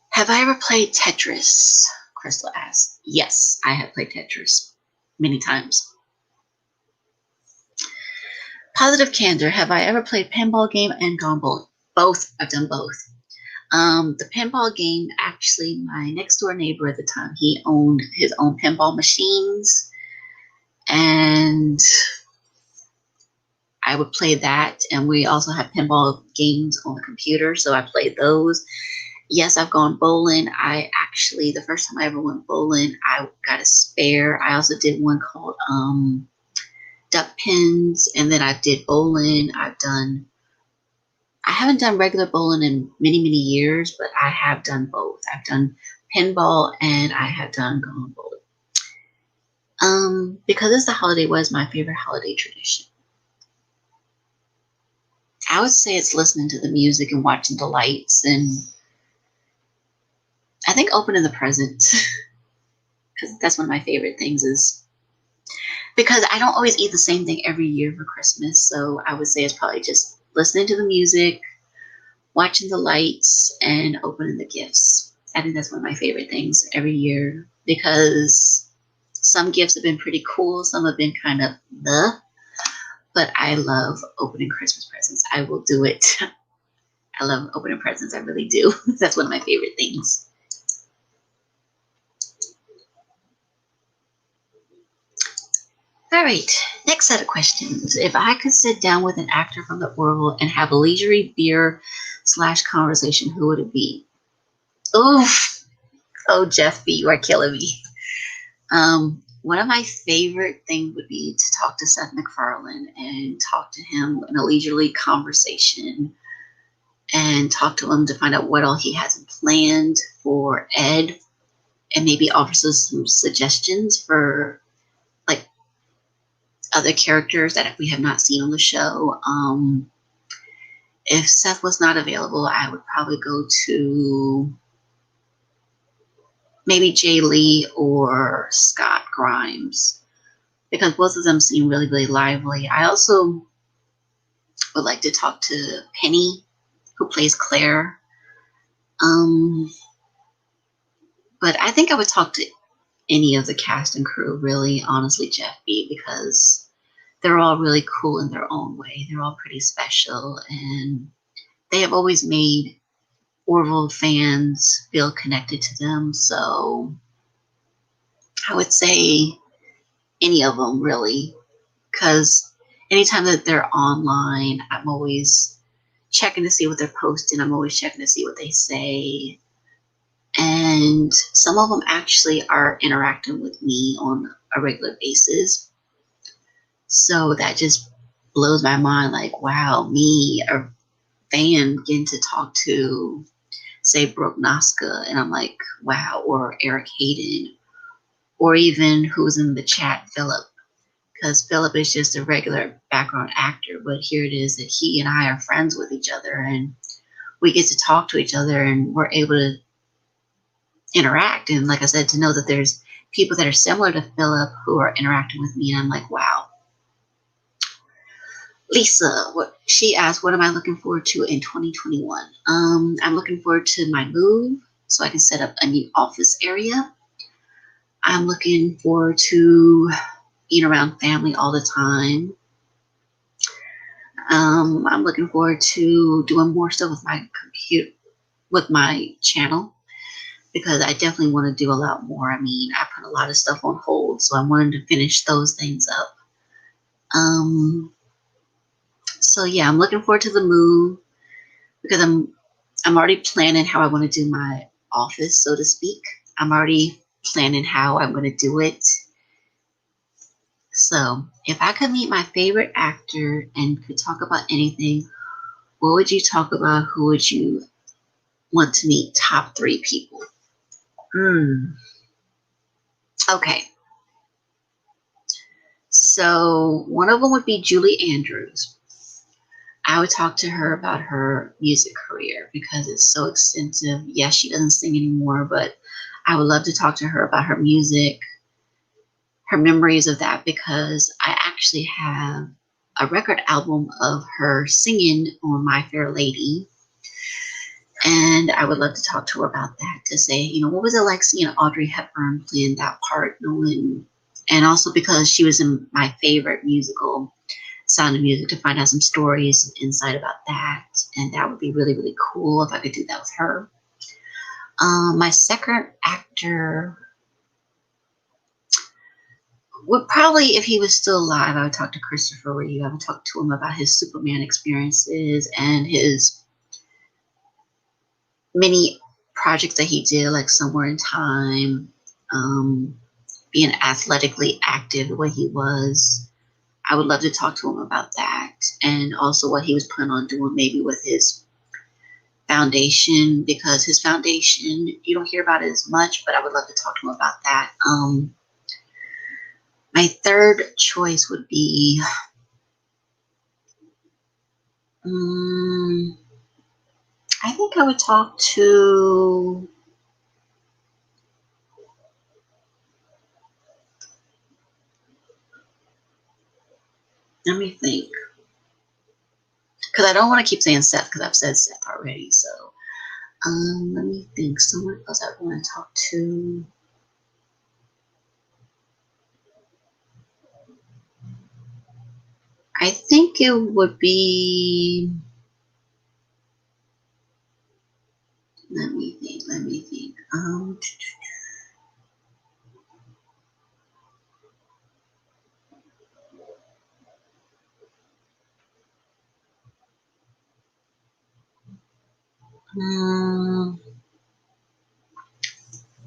Have I ever played Tetris? Crystal asks. Yes, I have played Tetris many times. Positive Candor. Have I ever played pinball game and gone bowling? Both. I've done both. The pinball game, actually, my next door neighbor at the time, he owned his own pinball machines, and I would play that. And we also had pinball games on the computer, so I played those. Yes, I've gone bowling. The first time I ever went bowling, I got a spare. I also did one called duck pins, and then I did bowling. I haven't done regular bowling in many, many years, but I have done both. I've done pinball and I have done gone bowling. Because it's the holiday, what is my favorite holiday tradition? I would say it's listening to the music and watching the lights, and I think opening the presents. Because that's one of my favorite things, is because I don't always eat the same thing every year for Christmas. So I would say it's probably just listening to the music, watching the lights, and opening the gifts. I think that's one of my favorite things every year, because some gifts have been pretty cool, some have been kind of the, but I love opening Christmas presents. I will do it. I love opening presents. I really do. That's one of my favorite things. All right, next set of questions. If I could sit down with an actor from the Orville and have a leisurely beer / conversation, who would it be? Oof. Oh, Jeff B., you are killing me. One of my favorite things would be to talk to Seth MacFarlane and talk to him in a leisurely conversation, and talk to him to find out what all he has planned for Ed, and maybe offer some suggestions for like other characters that we have not seen on the show. If Seth was not available, I would probably go to maybe Jay Lee or Scott Grimes, because both of them seem really, really lively. I also would like to talk to Penny, who plays Claire. But I think I would talk to any of the cast and crew, really, honestly, Jeff B., because they're all really cool in their own way. They're all pretty special, and they have always made Orville fans feel connected to them. So I would say any of them, really, because anytime that they're online, I'm always checking to see what they're posting. I'm always checking to see what they say. And some of them actually are interacting with me on a regular basis. So that just blows my mind. Like, wow, me, a fan, getting to talk to, say, Brooke Noska, and I'm like, wow, or Eric Hayden, or even who's in the chat, Philip, because Philip is just a regular background actor, but here it is that he and I are friends with each other, and we get to talk to each other, and we're able to interact. And like I said, to know that there's people that are similar to Philip who are interacting with me, and I'm like, wow. Lisa, what she asked, what am I looking forward to in 2021? I'm looking forward to my move so I can set up a new office area. I'm looking forward to being around family all the time. I'm looking forward to doing more stuff with my computer, with my channel, because I definitely want to do a lot more. I mean, I put a lot of stuff on hold, so I wanted to finish those things up. So yeah, I'm looking forward to the move, because I'm already planning how I want to do my office, so to speak. I'm already planning how I'm going to do it. So if I could meet my favorite actor and could talk about anything, what would you talk about? Who would you want to meet? Top 3 people. Okay. So one of them would be Julie Andrews. I would talk to her about her music career because it's so extensive. Yes, she doesn't sing anymore, but I would love to talk to her about her music, her memories of that, because I actually have a record album of her singing on My Fair Lady. And I would love to talk to her about that, to say, what was it like seeing Audrey Hepburn playing that part? And also because she was in my favorite musical, Sound of Music, to find out some stories, some insight about that. And that would be really, really cool if I could do that with her. My second actor would probably, if he was still alive, I would talk to Christopher Reeve. I would talk to him about his Superman experiences and his many projects that he did, like Somewhere in Time, being athletically active the way he was. I would love to talk to him about that, and also what he was planning on doing maybe with his foundation, because his foundation, you don't hear about it as much, but I would love to talk to him about that. My third choice would be, I think I would talk to, let me think, because I don't want to keep saying Seth, because I've said Seth already. So let me think, someone else I want to talk to. I think it would be, let me think.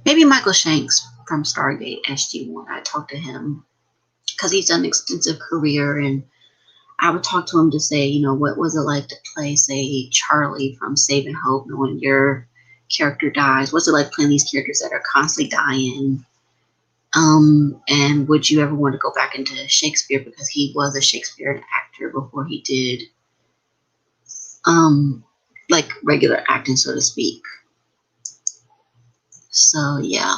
Maybe Michael Shanks from Stargate SG-1. I talked to him because he's done an extensive career, and I would talk to him to say, what was it like to play, say, Charlie from Saving Hope, knowing your character dies? What's it like playing these characters that are constantly dying? And would you ever want to go back into Shakespeare, because he was a Shakespearean actor before he did like regular acting, so to speak. So yeah.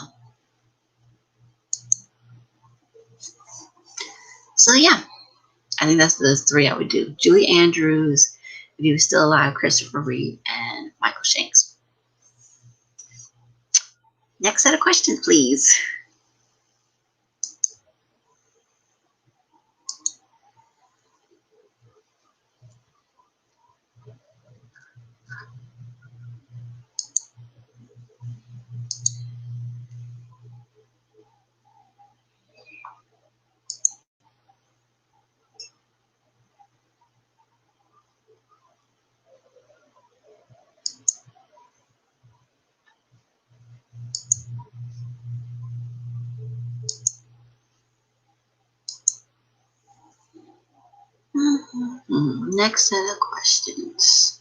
I think that's the three I would do. Julie Andrews, if he was still alive, Christopher Reeve, and Michael Shanks. Next set of questions, please. Next set of questions.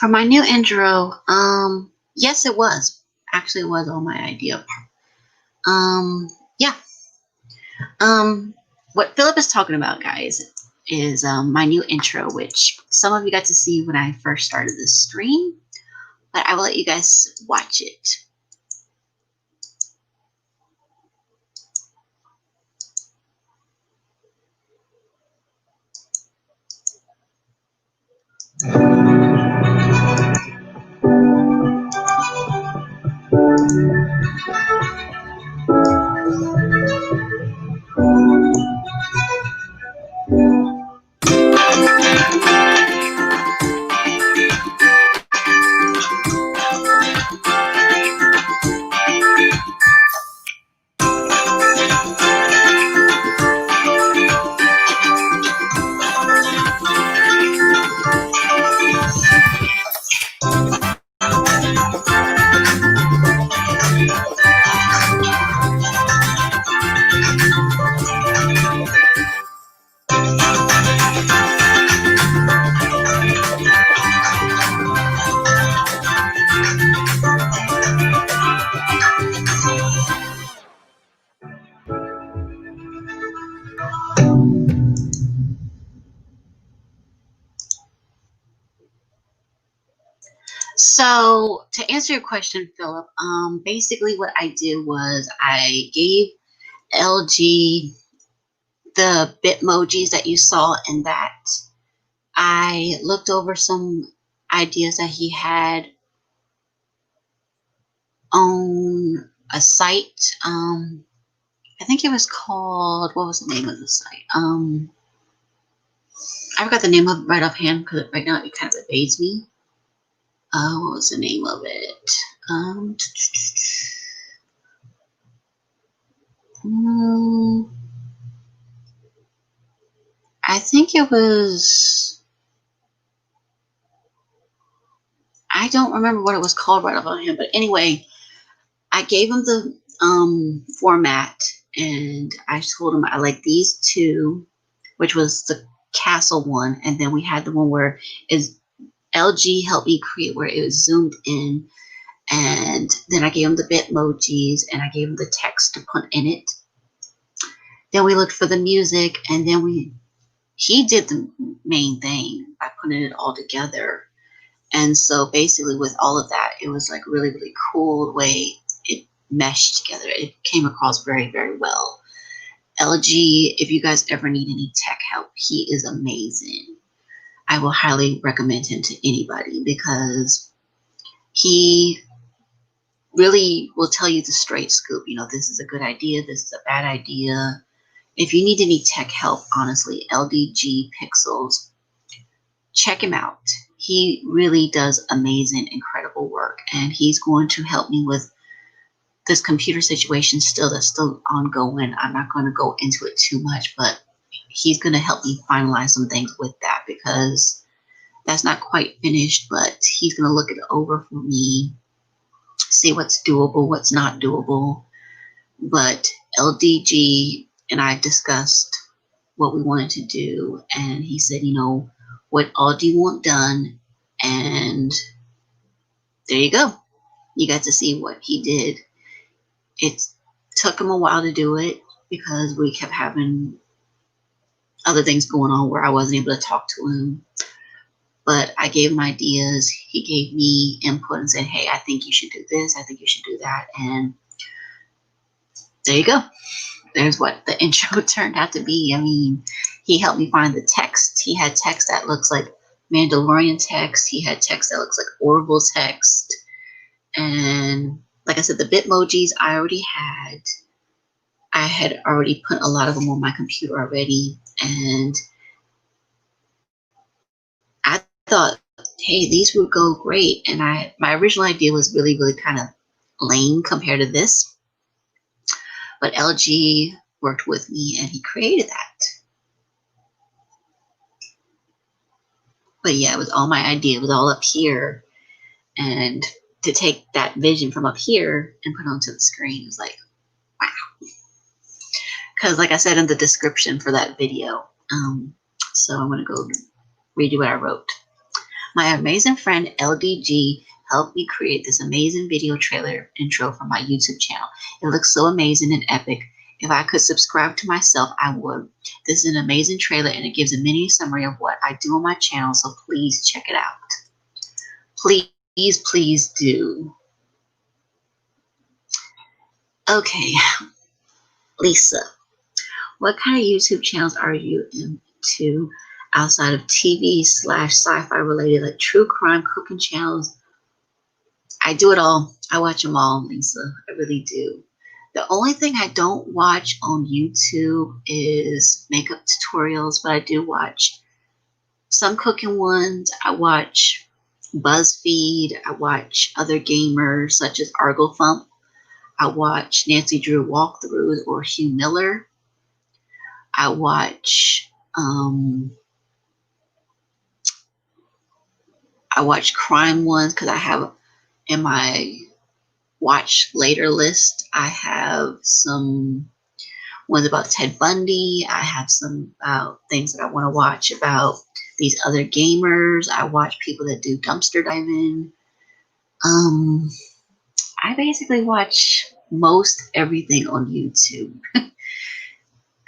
For my new intro, yes, it was. Actually, it was all my idea. Yeah. What Philip is talking about, guys, is my new intro, which some of you got to see when I first started this stream, but I will let you guys watch it. So to answer your question, Philip, basically what I did was I gave LG the Bitmojis that you saw in that. I looked over some ideas that he had on a site. I think it was called, what was the name of the site? I forgot the name of it right offhand because right now it kind of evades me. What was the name of it? I think it was, I don't remember what it was called right off on him, but anyway, I gave him the format and I told him I like these two, which was the castle one, and then we had the one where is LG helped me create where it was zoomed in, and then I gave him the Bitmojis and I gave him the text to put in it. Then we looked for the music, and then he did the main thing by putting it all together. And so basically with all of that, it was like really, really cool the way it meshed together. It came across very, very well. LG, if you guys ever need any tech help, he is amazing. I will highly recommend him to anybody because he really will tell you the straight scoop. You know, this is a good idea, this is a bad idea. If you need any tech help, honestly, LDG Pixels, check him out. He really does amazing, incredible work, and he's going to help me with this computer situation that's still ongoing. I'm not going to go into it too much, but he's going to help me finalize some things with that because that's not quite finished, but he's going to look it over for me, see what's doable, what's not doable. But LDG and I discussed what we wanted to do, and he said, you know, what all do you want done? And there you go. You got to see what he did. It took him a while to do it because we kept having other things going on where I wasn't able to talk to him. But I gave him ideas. He gave me input and said, hey, I think you should do this. I think you should do that. And there you go. There's what the intro turned out to be. I mean, he helped me find the text. He had text that looks like Mandalorian text. He had text that looks like Orville text. And like I said, the Bitmojis I already had. I had already put a lot of them on my computer already. And I thought, hey, these would go great. And my original idea was really, really kind of lame compared to this. But LG worked with me and he created that. But yeah, it was all my idea. It was all up here. And to take that vision from up here and put it onto the screen was like, wow. Because like I said in the description for that video, so I'm going to go redo what I wrote. My amazing friend LDG helped me create this amazing video trailer intro for my YouTube channel. It looks so amazing and epic. If I could subscribe to myself, I would. This is an amazing trailer and it gives a mini summary of what I do on my channel, so please check it out. Please do. Okay, Lisa, what kind of YouTube channels are you into outside of TV/sci-fi related, like true crime, cooking channels? I do it all. I watch them all, Lisa. I really do. The only thing I don't watch on YouTube is makeup tutorials, but I do watch some cooking ones. I watch BuzzFeed. I watch other gamers such as Arglethump. I watch Nancy Drew walkthroughs or Hugh Miller. I watch crime ones because I have in my watch later list. I have some ones about Ted Bundy. I have some things that I want to watch about these other gamers. I watch people that do dumpster diving. I basically watch most everything on YouTube.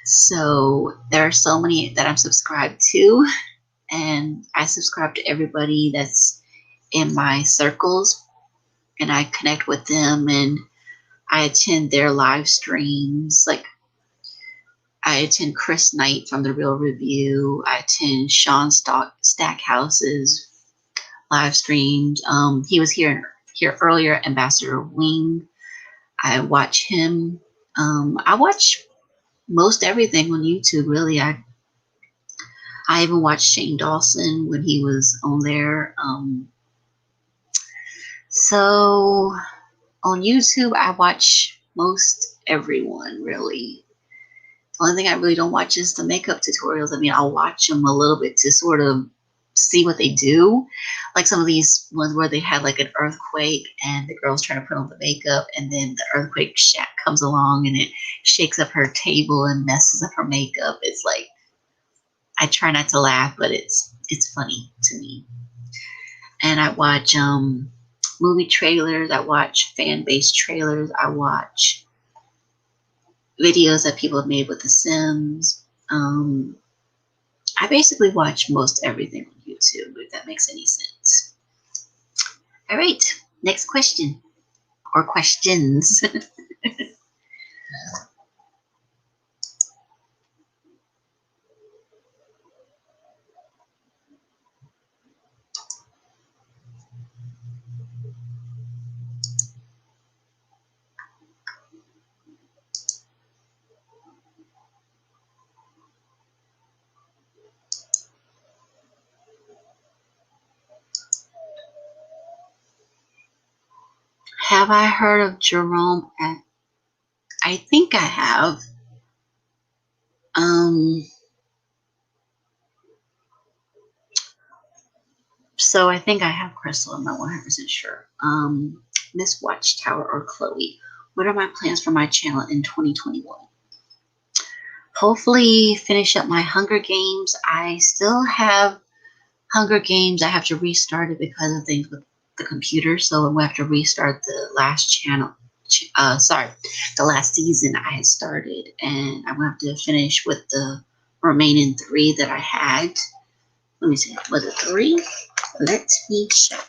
So there are so many that I'm subscribed to, and I subscribe to everybody that's in my circles, and I connect with them, and I attend their live streams. Like I attend Chris Knight from The Real Review. I attend Sean Stackhouse's live streams. He was here earlier, Ambassador Wing. I watch him. I watch most everything on YouTube, really. I even watched Shane Dawson when he was on there. So on YouTube, I watch most everyone, really. The only thing I really don't watch is the makeup tutorials. I mean, I'll watch them a little bit to sort of see what they do. Like some of these ones where they had like an earthquake and the girl's trying to put on the makeup, and then the earthquake comes along and it shakes up her table and messes up her makeup. It's like, I try not to laugh, but it's funny to me. And I watch movie trailers. I watch fan-based trailers. I watch videos that people have made with The Sims. I basically watch most everything on YouTube, if that makes any sense. All right, next question, or questions. Have I heard of Jerome? I think I have. So I think I have Crystal. I'm not 100% sure. Miss Watchtower or Chloe. What are my plans for my channel in 2021? Hopefully finish up my Hunger Games. I still have Hunger Games. I have to restart it because of things with the computer. So I'm going to have to restart the last channel. The last season I had started. And I'm going to have to finish with the remaining 3 that I had. Let me see. Was it 3? Let me check.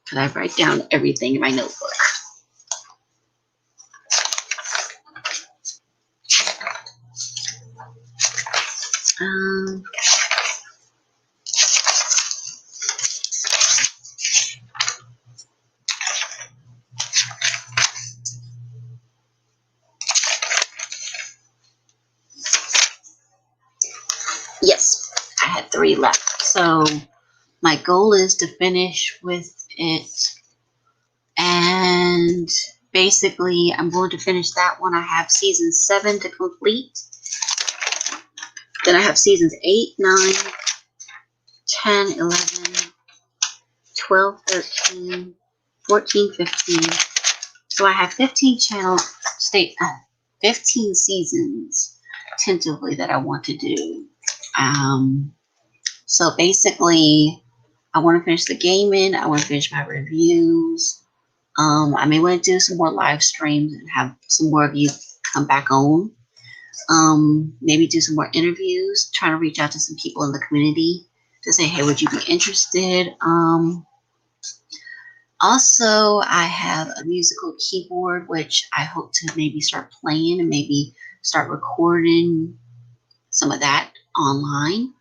Because I write down everything in my notebook. Yes, I had 3 left. So my goal is to finish with it. And basically, I'm going to finish that one. I have season 7 to complete. Then I have seasons 8, 9, 10, 11, 12, 13, 14, 15. So I have 15 15 seasons tentatively that I want to do. So basically, I want to finish the gaming. I want to finish my reviews. I may want to do some more live streams and have some more of you come back on. Maybe do some more interviews, trying to reach out to some people in the community to say, hey, would you be interested? Also, I have a musical keyboard, which I hope to maybe start playing and maybe start recording some of that online.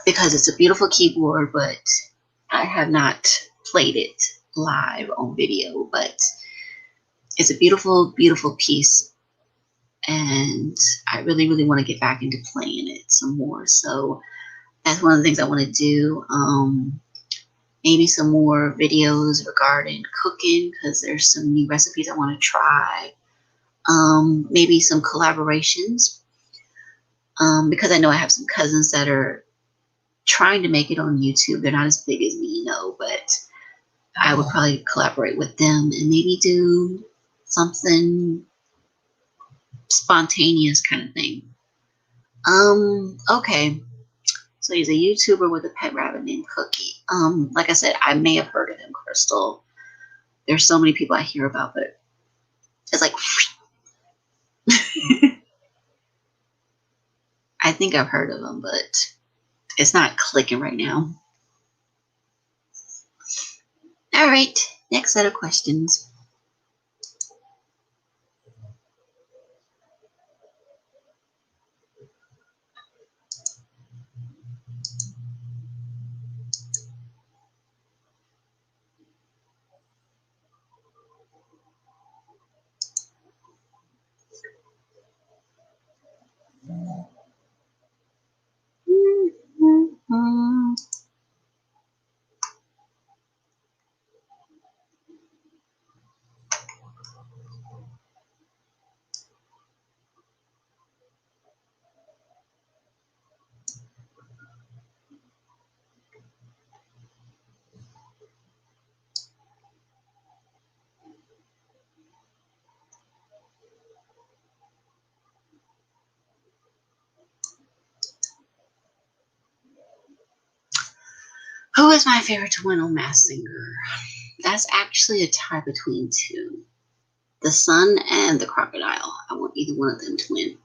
Because it's a beautiful keyboard, but I have not played it live on video. But it's a beautiful, beautiful piece, and I really, really want to get back into playing it some more. So that's one of the things I want to do. Maybe some more videos regarding cooking, because there's some new recipes I want to try. Maybe some collaborations, because I know I have some cousins that are trying to make it on YouTube. They're not as big as me, but I would probably collaborate with them and maybe do something spontaneous kind of thing. Okay. So he's a YouTuber with a pet rabbit named Cookie. Like I said, I may have heard of him, Crystal. There's so many people I hear about, but it's like I think I've heard of him, but it's not clicking right now. All right, next set of questions. Who is my favorite to win on Masked Singer? That's actually a tie between two. The sun and the crocodile. I want either one of them to win.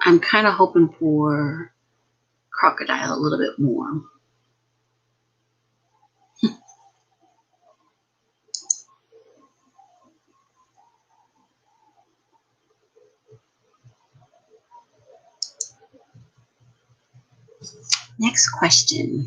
I'm kind of hoping for crocodile a little bit more. Next question.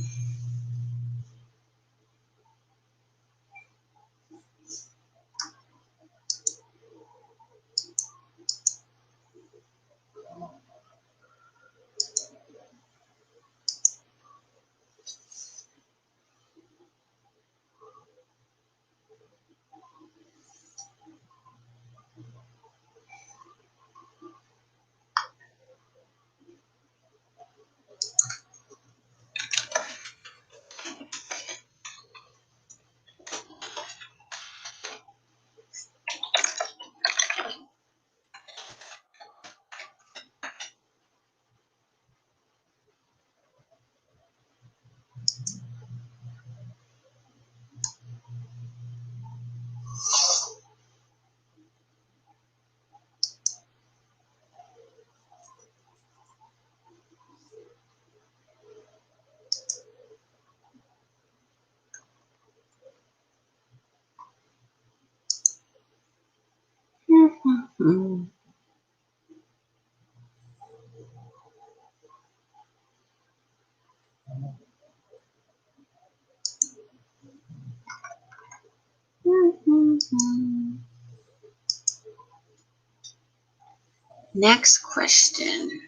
Next question.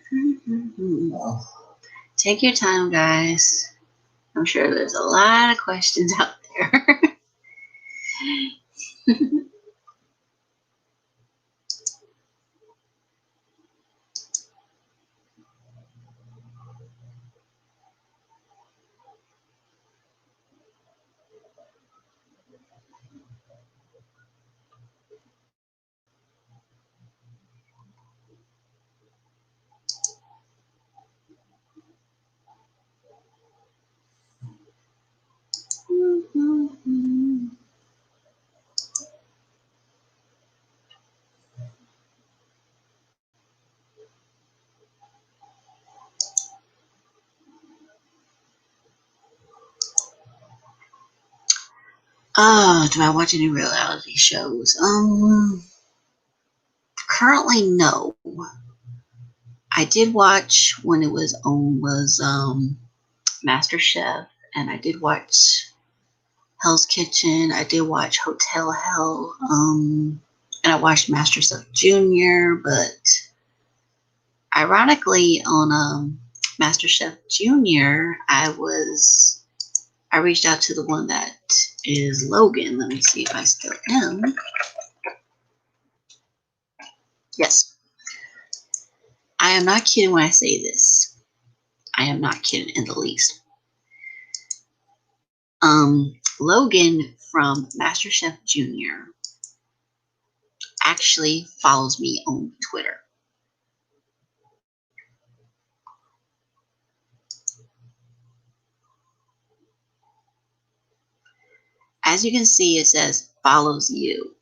Take your time, guys. I'm sure there's a lot of questions out there. Do I watch any reality shows? Currently no. I did watch when it was Master Chef, and I did watch Hell's Kitchen. I did watch Hotel Hell, and I watched Master Chef Junior. But ironically, on Master Chef Junior, I reached out to the one that is Logan. Let me see if I still am. Yes, I am not kidding when I say this. I am not kidding in the least. Logan from Master Chef Junior actually follows me on Twitter. As you can see, it says follows you.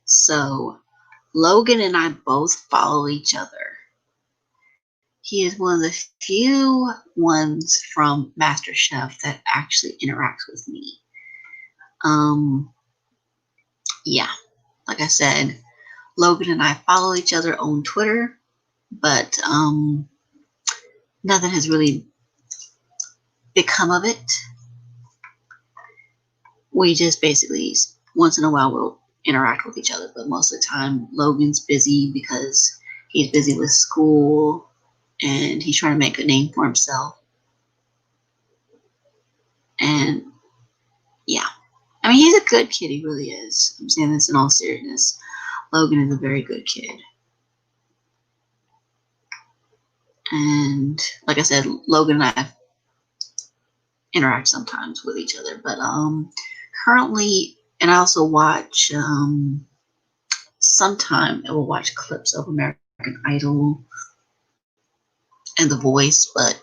So Logan and I both follow each other. He is one of the few ones from MasterChef that actually interacts with me. Yeah, like I said, Logan and I follow each other on Twitter, but nothing has really become of it. We just basically, once in a while, we'll interact with each other, but most of the time, Logan's busy because he's busy with school and he's trying to make a name for himself. And yeah, I mean, he's a good kid. He really is. I'm saying this in all seriousness. Logan is a very good kid. And like I said, Logan and I interact sometimes with each other. But currently, and I also watch, sometime I will watch clips of American Idol and The Voice. But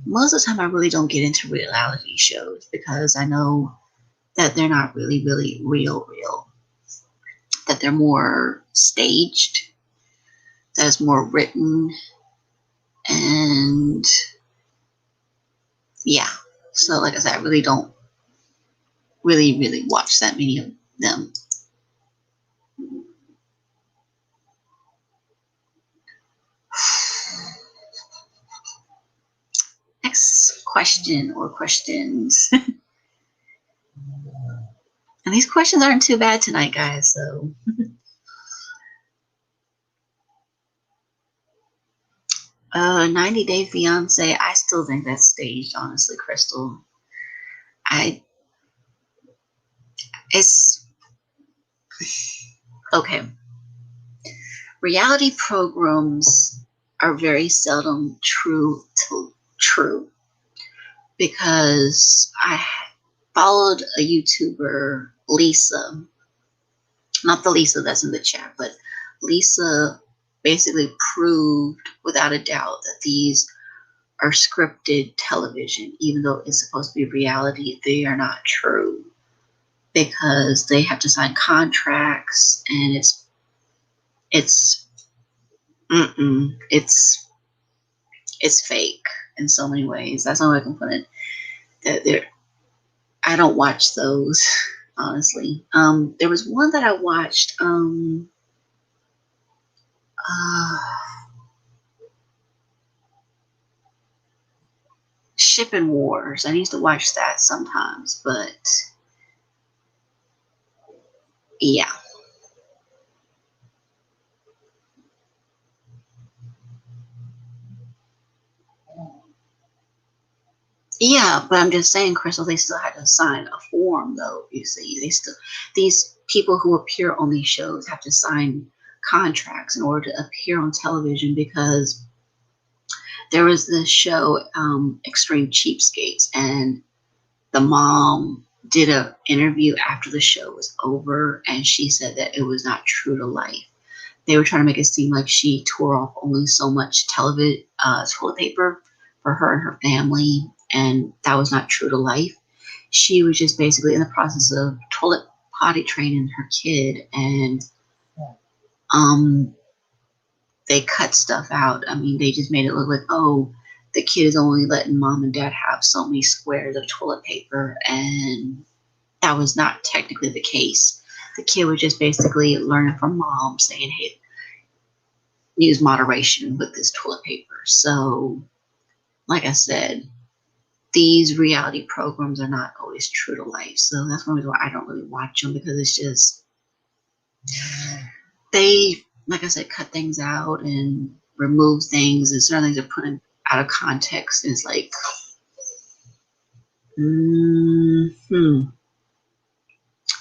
most of the time, I really don't get into reality shows because I know that they're not really, really real. That they're more staged, that is more written, and yeah. So like I said, I really don't really watch that many of them. Next question or questions. And these questions aren't too bad tonight, guys, so 90 Day Fiance, I still think that's staged, honestly, Crystal. It's okay. Reality programs are very seldom true because I followed a YouTuber, Lisa, not the Lisa that's in the chat, but Lisa basically proved without a doubt that these are scripted television, even though it's supposed to be reality. They are not true because they have to sign contracts, and it's fake in so many ways. That's how I can put it. That I don't watch those, honestly. There was one that I watched. Shipping Wars. I used to watch that sometimes, but yeah. Yeah, but I'm just saying, Crystal, they still had to sign a form, though. You see, these people who appear on these shows have to sign contracts in order to appear on television because there was this show, Extreme Cheapskates, and the mom did an interview after the show was over, and she said that it was not true to life. They were trying to make it seem like she tore off only so much toilet paper for her and her family, and that was not true to life. She was just basically in the process of toilet potty training her kid, and they cut stuff out. I mean, they just made it look like, oh, the kid is only letting mom and dad have so many squares of toilet paper, and that was not technically the case. The kid was just basically learning from mom saying, hey, use moderation with this toilet paper. So, like I said, these reality programs are not always true to life. So that's one reason why I don't really watch them, because it's just, they, like I said, cut things out and remove things, and certain things are put out of context. And it's like,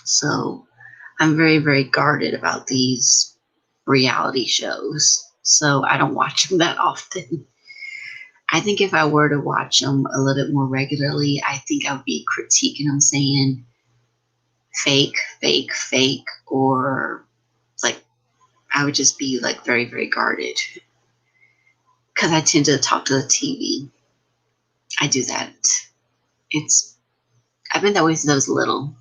So I'm very, very guarded about these reality shows. So I don't watch them that often. I think if I were to watch them a little bit more regularly, I think I would be critiquing them, saying fake, fake, fake, or like I would just be like very, very guarded, because I tend to talk to the TV. I do that. I've been that way since I was little,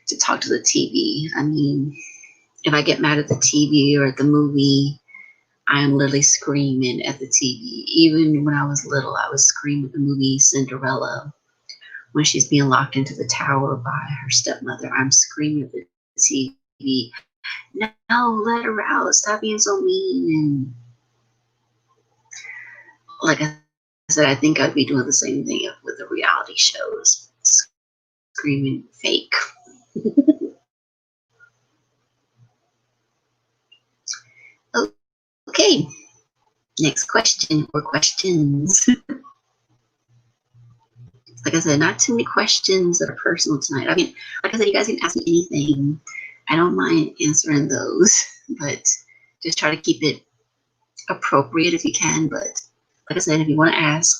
to talk to the TV. I mean, if I get mad at the TV or at the movie, I'm literally screaming at the TV. Even when I was little, I was screaming at the movie Cinderella when she's being locked into the tower by her stepmother. I'm screaming at the TV, no, let her out, stop being so mean. And like I said, I think I'd be doing the same thing with the reality shows, screaming fake. Okay, next question or questions. Like I said, not too many questions that are personal tonight. I mean, like I said, you guys can ask me anything. I don't mind answering those, but just try to keep it appropriate if you can. But like I said, if you want to ask,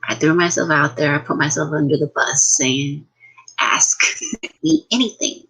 I threw myself out there. I put myself under the bus saying, ask me anything.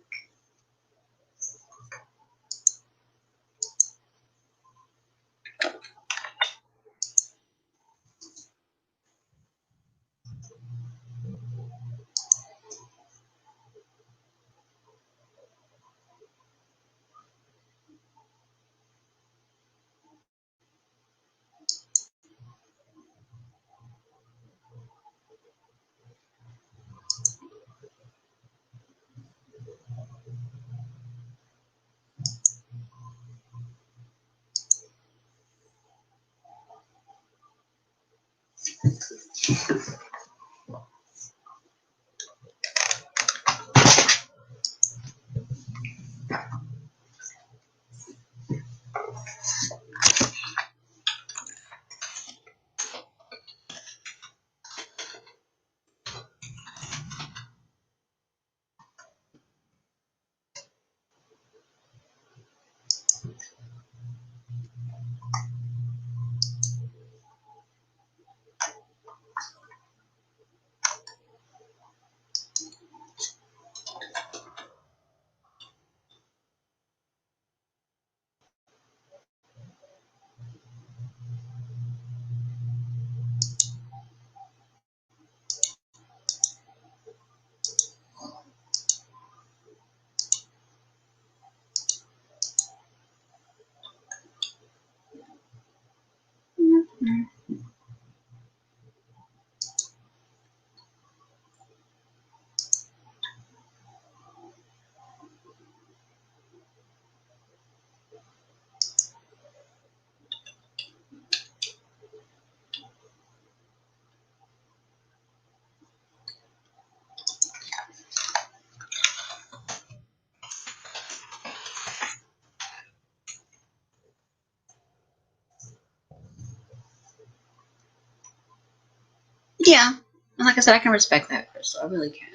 Yeah, and like I said, I can respect that, Crystal. I really can.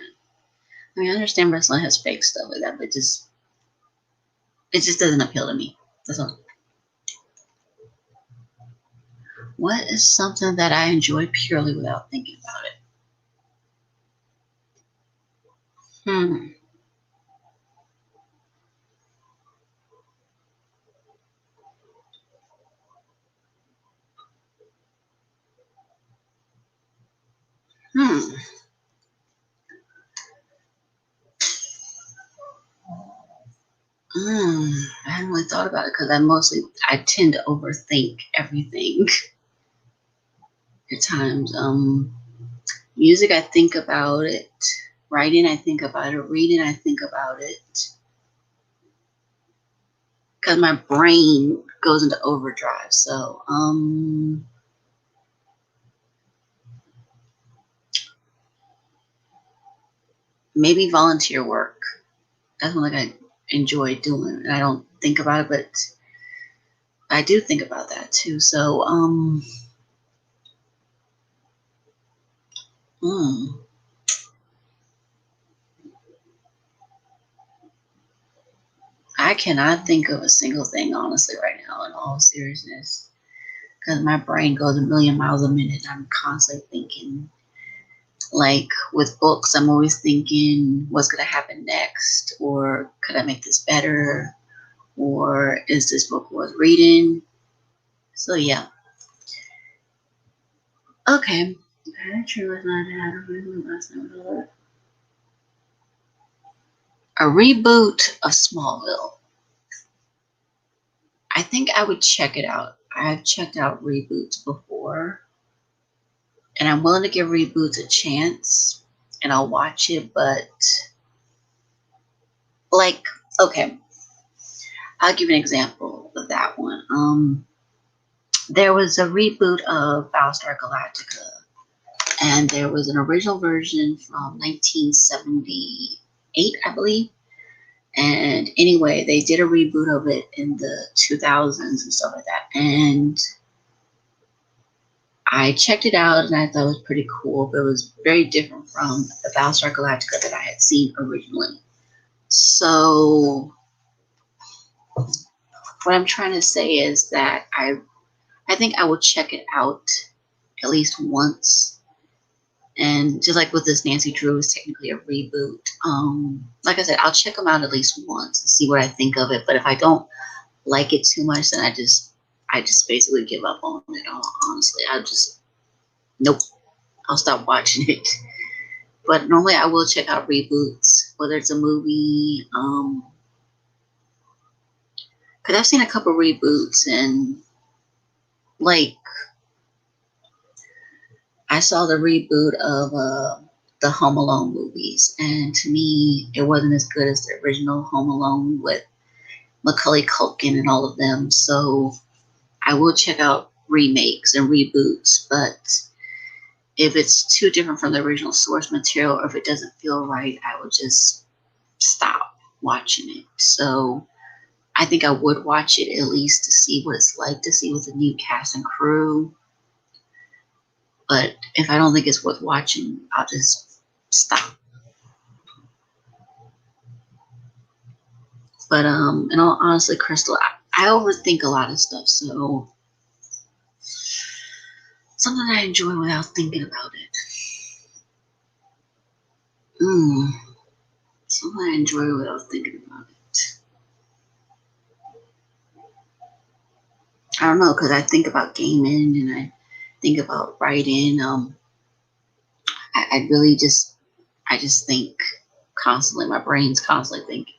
I mean, I understand wrestling has fake stuff like that, but it just doesn't appeal to me. That's all. What is something that I enjoy purely without thinking about it? Hmm. Hmm. I haven't really thought about it, because I tend to overthink everything at times. Music, I think about it Writing, I think about it. Reading, I think about it. Because my brain goes into overdrive. So, maybe volunteer work. That's one thing I enjoy doing. And I don't think about it, but I do think about that too. So, I cannot think of a single thing, honestly, right now, in all seriousness. Because my brain goes a million miles a minute. I'm constantly thinking. Like with books, I'm always thinking, what's going to happen next? Or could I make this better? Or is this book worth reading? So, yeah. Okay. A reboot of Smallville. I think I would check it out. I've checked out reboots before, and I'm willing to give reboots a chance, and I'll watch it, but like, okay, I'll give you an example of that one. There was a reboot of Battlestar Galactica, and there was an original version from 1978, I believe. And anyway, they did a reboot of it in the 2000s and stuff like that. And I checked it out and I thought it was pretty cool, but it was very different from the Battlestar Galactica that I had seen originally. So what I'm trying to say is that I think I will check it out at least once. And just like with this, Nancy Drew is technically a reboot. Like I said, I'll check them out at least once and see what I think of it. But if I don't like it too much, then I just basically give up on it all. Honestly, nope, I'll stop watching it. But normally I will check out reboots, whether it's a movie, because I've seen a couple reboots, and like I saw the reboot of the Home Alone movies, and to me it wasn't as good as the original Home Alone with Macaulay Culkin and all of them. So I will check out remakes and reboots, but if it's too different from the original source material, or if it doesn't feel right, I will just stop watching it. So I think I would watch it at least to see what it's like, to see with the new cast and crew. But if I don't think it's worth watching, I'll just stop. But in all honesty, Crystal, I overthink a lot of stuff, so something I enjoy without thinking about it. Something I enjoy without thinking about it. I don't know, because I think about gaming and I think about writing. I really just, I just think constantly. My brain's constantly thinking.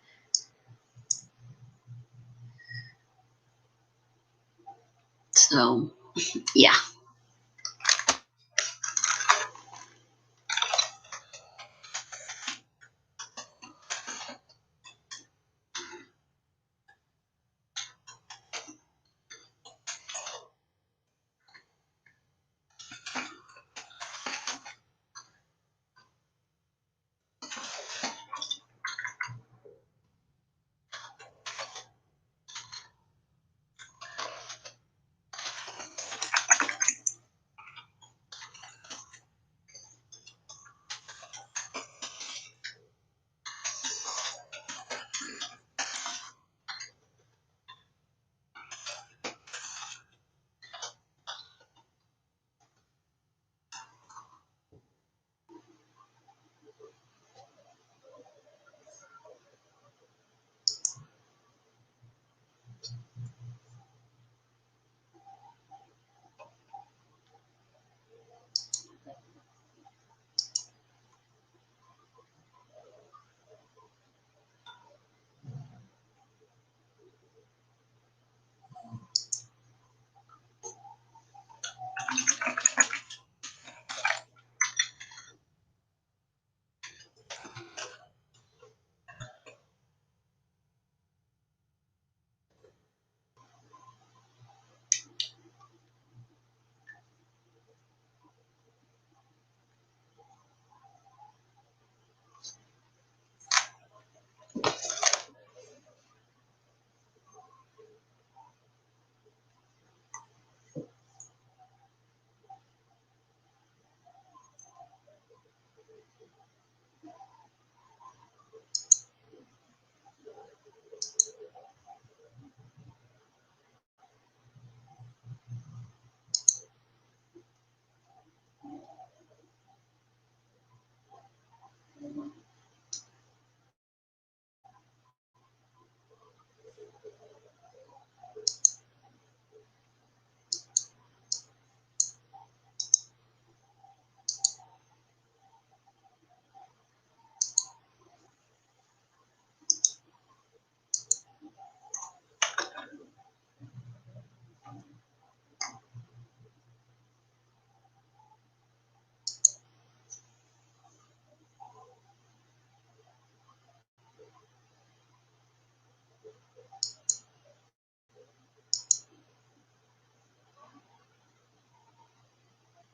So, yeah.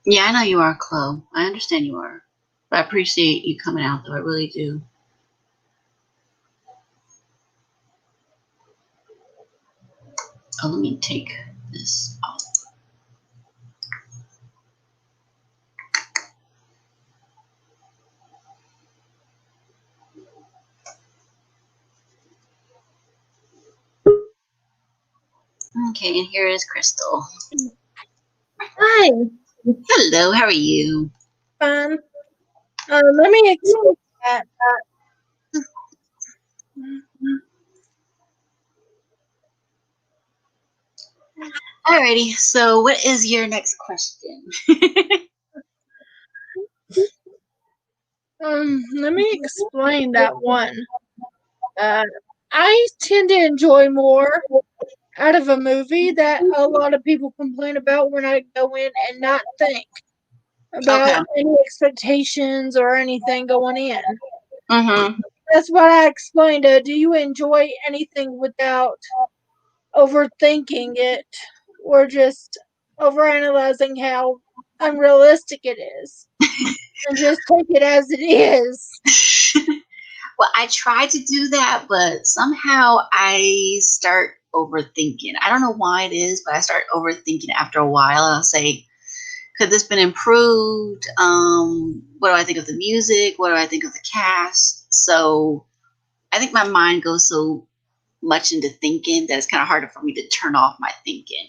Yeah, I know you are, Chloe. I understand you are. But I appreciate you coming out, though. I really do. Oh, let me take this off. Okay, and here is Crystal. Hi, Hello, how are you? fun. Let me explain that. Alrighty, so what is your next question? Let me explain that one. Uh, I tend to enjoy more out of a movie that a lot of people complain about when I go in and not think Okay. about any expectations or anything going in. Mm-hmm. That's what I explained. Do you enjoy anything without overthinking it or just overanalyzing how unrealistic it is? And just take it as it is. Well, I try to do that, but somehow I start overthinking. I don't know why it is, but I start overthinking after a while. I'll say, could this been improved? What do I think of the music? What do I think of the cast? So I think my mind goes so much into thinking that it's kind of harder for me to turn off my thinking.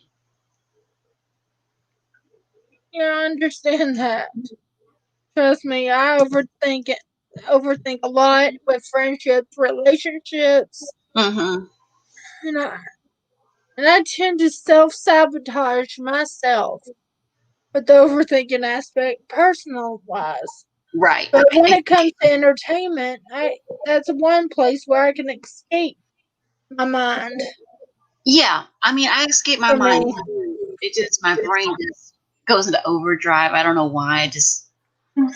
Yeah, I understand that. Trust me, I overthink a lot with friendships, relationships, Mm-hmm. and I tend to self sabotage myself with the overthinking aspect, personal wise. Right. But when it comes to entertainment, I that's one place where I can escape my mind Yeah. I mean, I escape my for mind. me. It just, my brain just goes into overdrive. I don't know why.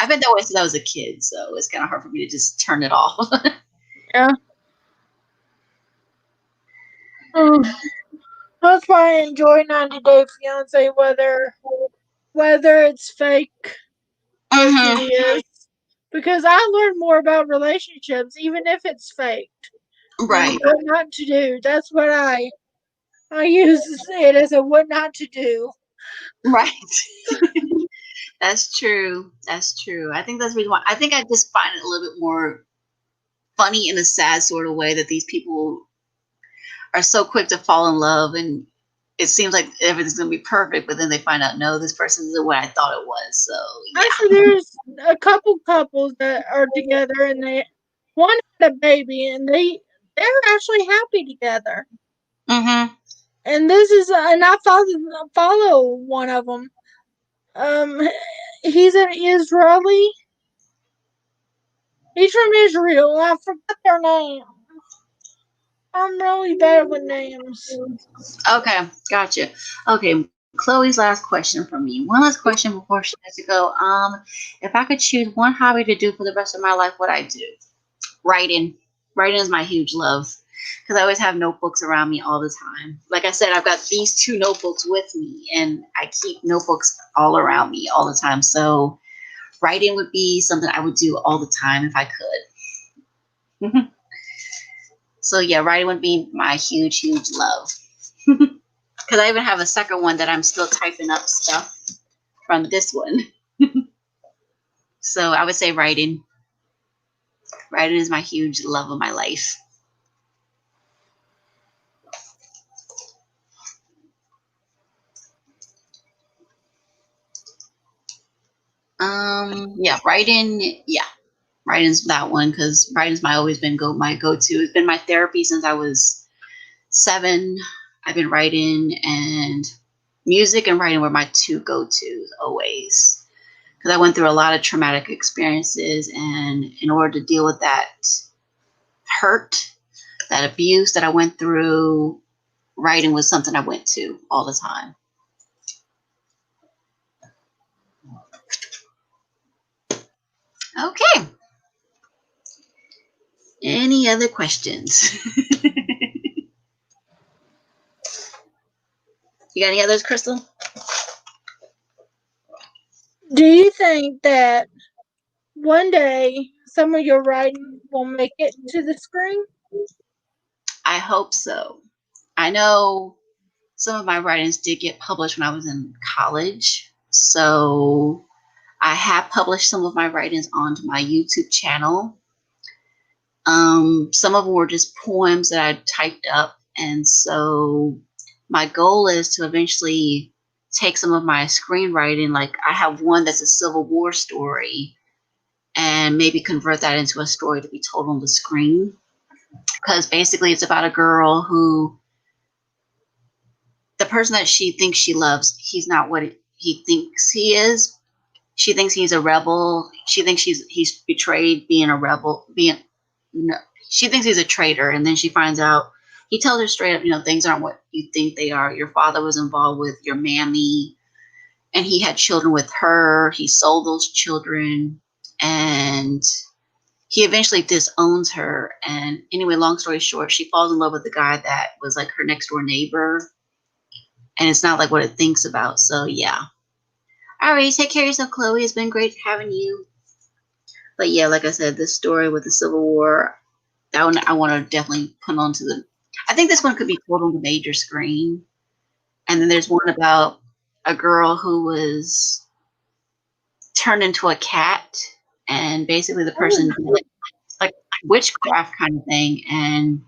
I've been that way since I was a kid, so it's kind of hard for me to just turn it off. Yeah. Mm. That's why I enjoy 90 Day Fiance, whether it's fake or if it Mm-hmm. is, because I learn more about relationships, even if it's faked, and Right. what not to do. That's what I use it as a what not to do. Right. That's true. That's true. I think that's the reason why. I think I just find it a little bit more funny in a sad sort of way that these people are so quick to fall in love, and it seems like everything's going to be perfect, but then they find out, no, this person isn't what I thought it was. So, Actually, there's a couple couples that are together, and one had a baby, and they're actually happy together. yeah. Mm-hmm. And and I follow one of them. Um, he's an Israeli. He's from Israel. I forgot their name. I'm really bad with names. Okay. Gotcha. Okay. Chloe's last question for me. One last question before she has to go. If I could choose one hobby to do for the rest of my life, what I do? Writing. Writing is my huge love because I always have notebooks around me all the time. Like I said, I've got these two notebooks with me, and I keep notebooks all around me all the time. So writing would be something I would do all the time if I could. So yeah, writing would be my huge, huge love. Because I even have a second one that I'm still typing up stuff from this one. So I would say writing. Writing is my huge love of my life. Yeah, writing. Yeah, writing's that one because writing's my always been my go to. It's been my therapy since I was 7. I've been writing, and music and writing were my two go tos always because I went through a lot of traumatic experiences, and in order to deal with that hurt, that abuse that I went through, writing was something I went to all the time. Okay. Any other questions? You got any others, Crystal? Do you think that one day some of your writing will make it to the screen? I hope so. I know some of my writings did get published when I was in college. So I have published some of my writings onto my YouTube channel. Some of them were just poems that I typed up. And so my goal is to eventually take some of my screenwriting. Like I have one that's a Civil War story and maybe convert that into a story to be told on the screen. Because basically it's about a girl who the person that she thinks she loves, he's not what he thinks he is. She thinks he's a rebel. She thinks he's betrayed being a rebel, being no. She thinks he's a traitor, and then she finds out. He tells her straight up, things aren't what you think they are. Your father was involved with your mammy, and he had children with her. He sold those children, and he eventually disowns her. And anyway, long story short, she falls in love with the guy that was like her next door neighbor, and it's not like what it thinks about. So yeah. All right, take care of yourself, Chloe. It's been great having you. But yeah, like I said, this story with the Civil War, that one I want to definitely put onto the. I think this one could be put on the major screen. And then there's one about a girl who was turned into a cat, and basically the person did like witchcraft kind of thing. And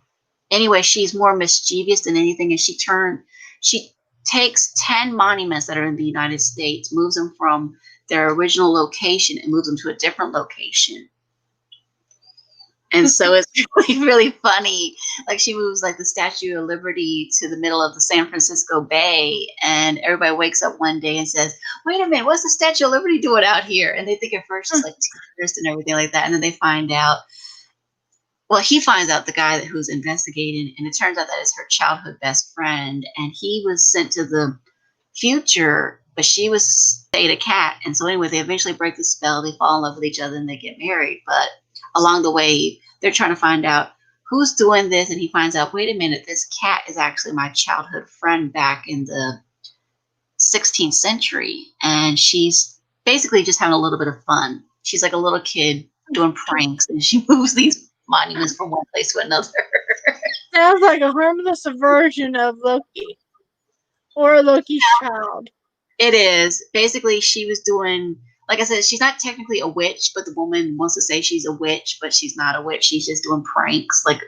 anyway, she's more mischievous than anything, and she takes 10 monuments that are in the United States, moves them from their original location and moves them to a different location. And so it's really, really funny. Like she moves like the Statue of Liberty to the middle of the San Francisco Bay, and everybody wakes up one day and says, "Wait a minute, what's the Statue of Liberty doing out here?" And they think at first it's like tourists and everything like that, and then they find out. Well, he finds out the guy who's investigating, and it turns out that it's her childhood best friend, and he was sent to the future, but she was stayed a cat. And so anyway, they eventually break the spell, they fall in love with each other, and they get married. But along the way, they're trying to find out who's doing this, and he finds out, wait a minute, this cat is actually my childhood friend back in the 16th century, and she's basically just having a little bit of fun. She's like a little kid doing pranks, and she moves these monuments from one place to another. Sounds like a harmless version of Loki. Or Loki's child. It is. Basically, she was doing, like I said, she's not technically a witch, but the woman wants to say she's a witch, but she's not a witch. She's just doing pranks. Like,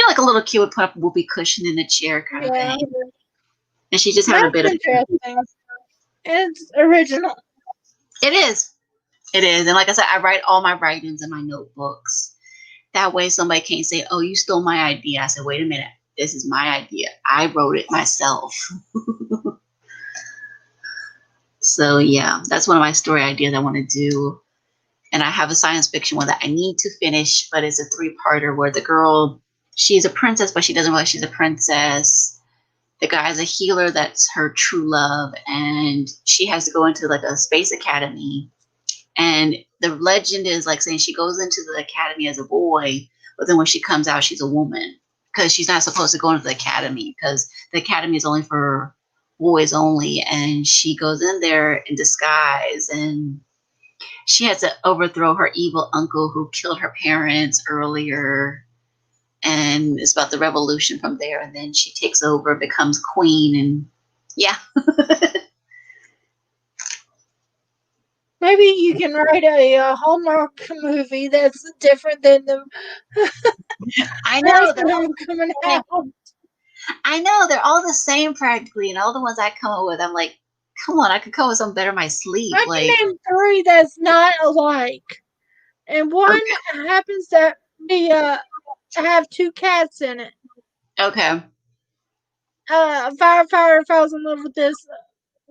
like a little kid would put up a whoopee cushion in a chair kind of thing. And she's just having a bit of interesting. It's original. It is. It is. And like I said, I write all my writings in my notebooks. That way somebody can't say, "Oh, you stole my idea." I said, "Wait a minute. This is my idea. I wrote it myself." So yeah, that's one of my story ideas I want to do. And I have a science fiction one that I need to finish, but it's a 3-parter where the girl, she's a princess, but she doesn't realize she's a princess. The guy's a healer that's her true love, and she has to go into like a space academy. And the legend is like saying she goes into the academy as a boy, but then when she comes out, she's a woman because she's not supposed to go into the academy because the academy is only for boys only. And she goes in there in disguise, and she has to overthrow her evil uncle who killed her parents earlier. And it's about the revolution from there. And then she takes over, becomes queen, and yeah. Maybe you can write a Hallmark movie that's different than the I know they're all coming out. I know they're all the same practically, and all the ones I come up with, I'm like, come on, I could come up with something better in my sleep. I Like, can name 3 that's not alike, and one happens to be have 2 cats in it. Okay. A firefighter falls in love with this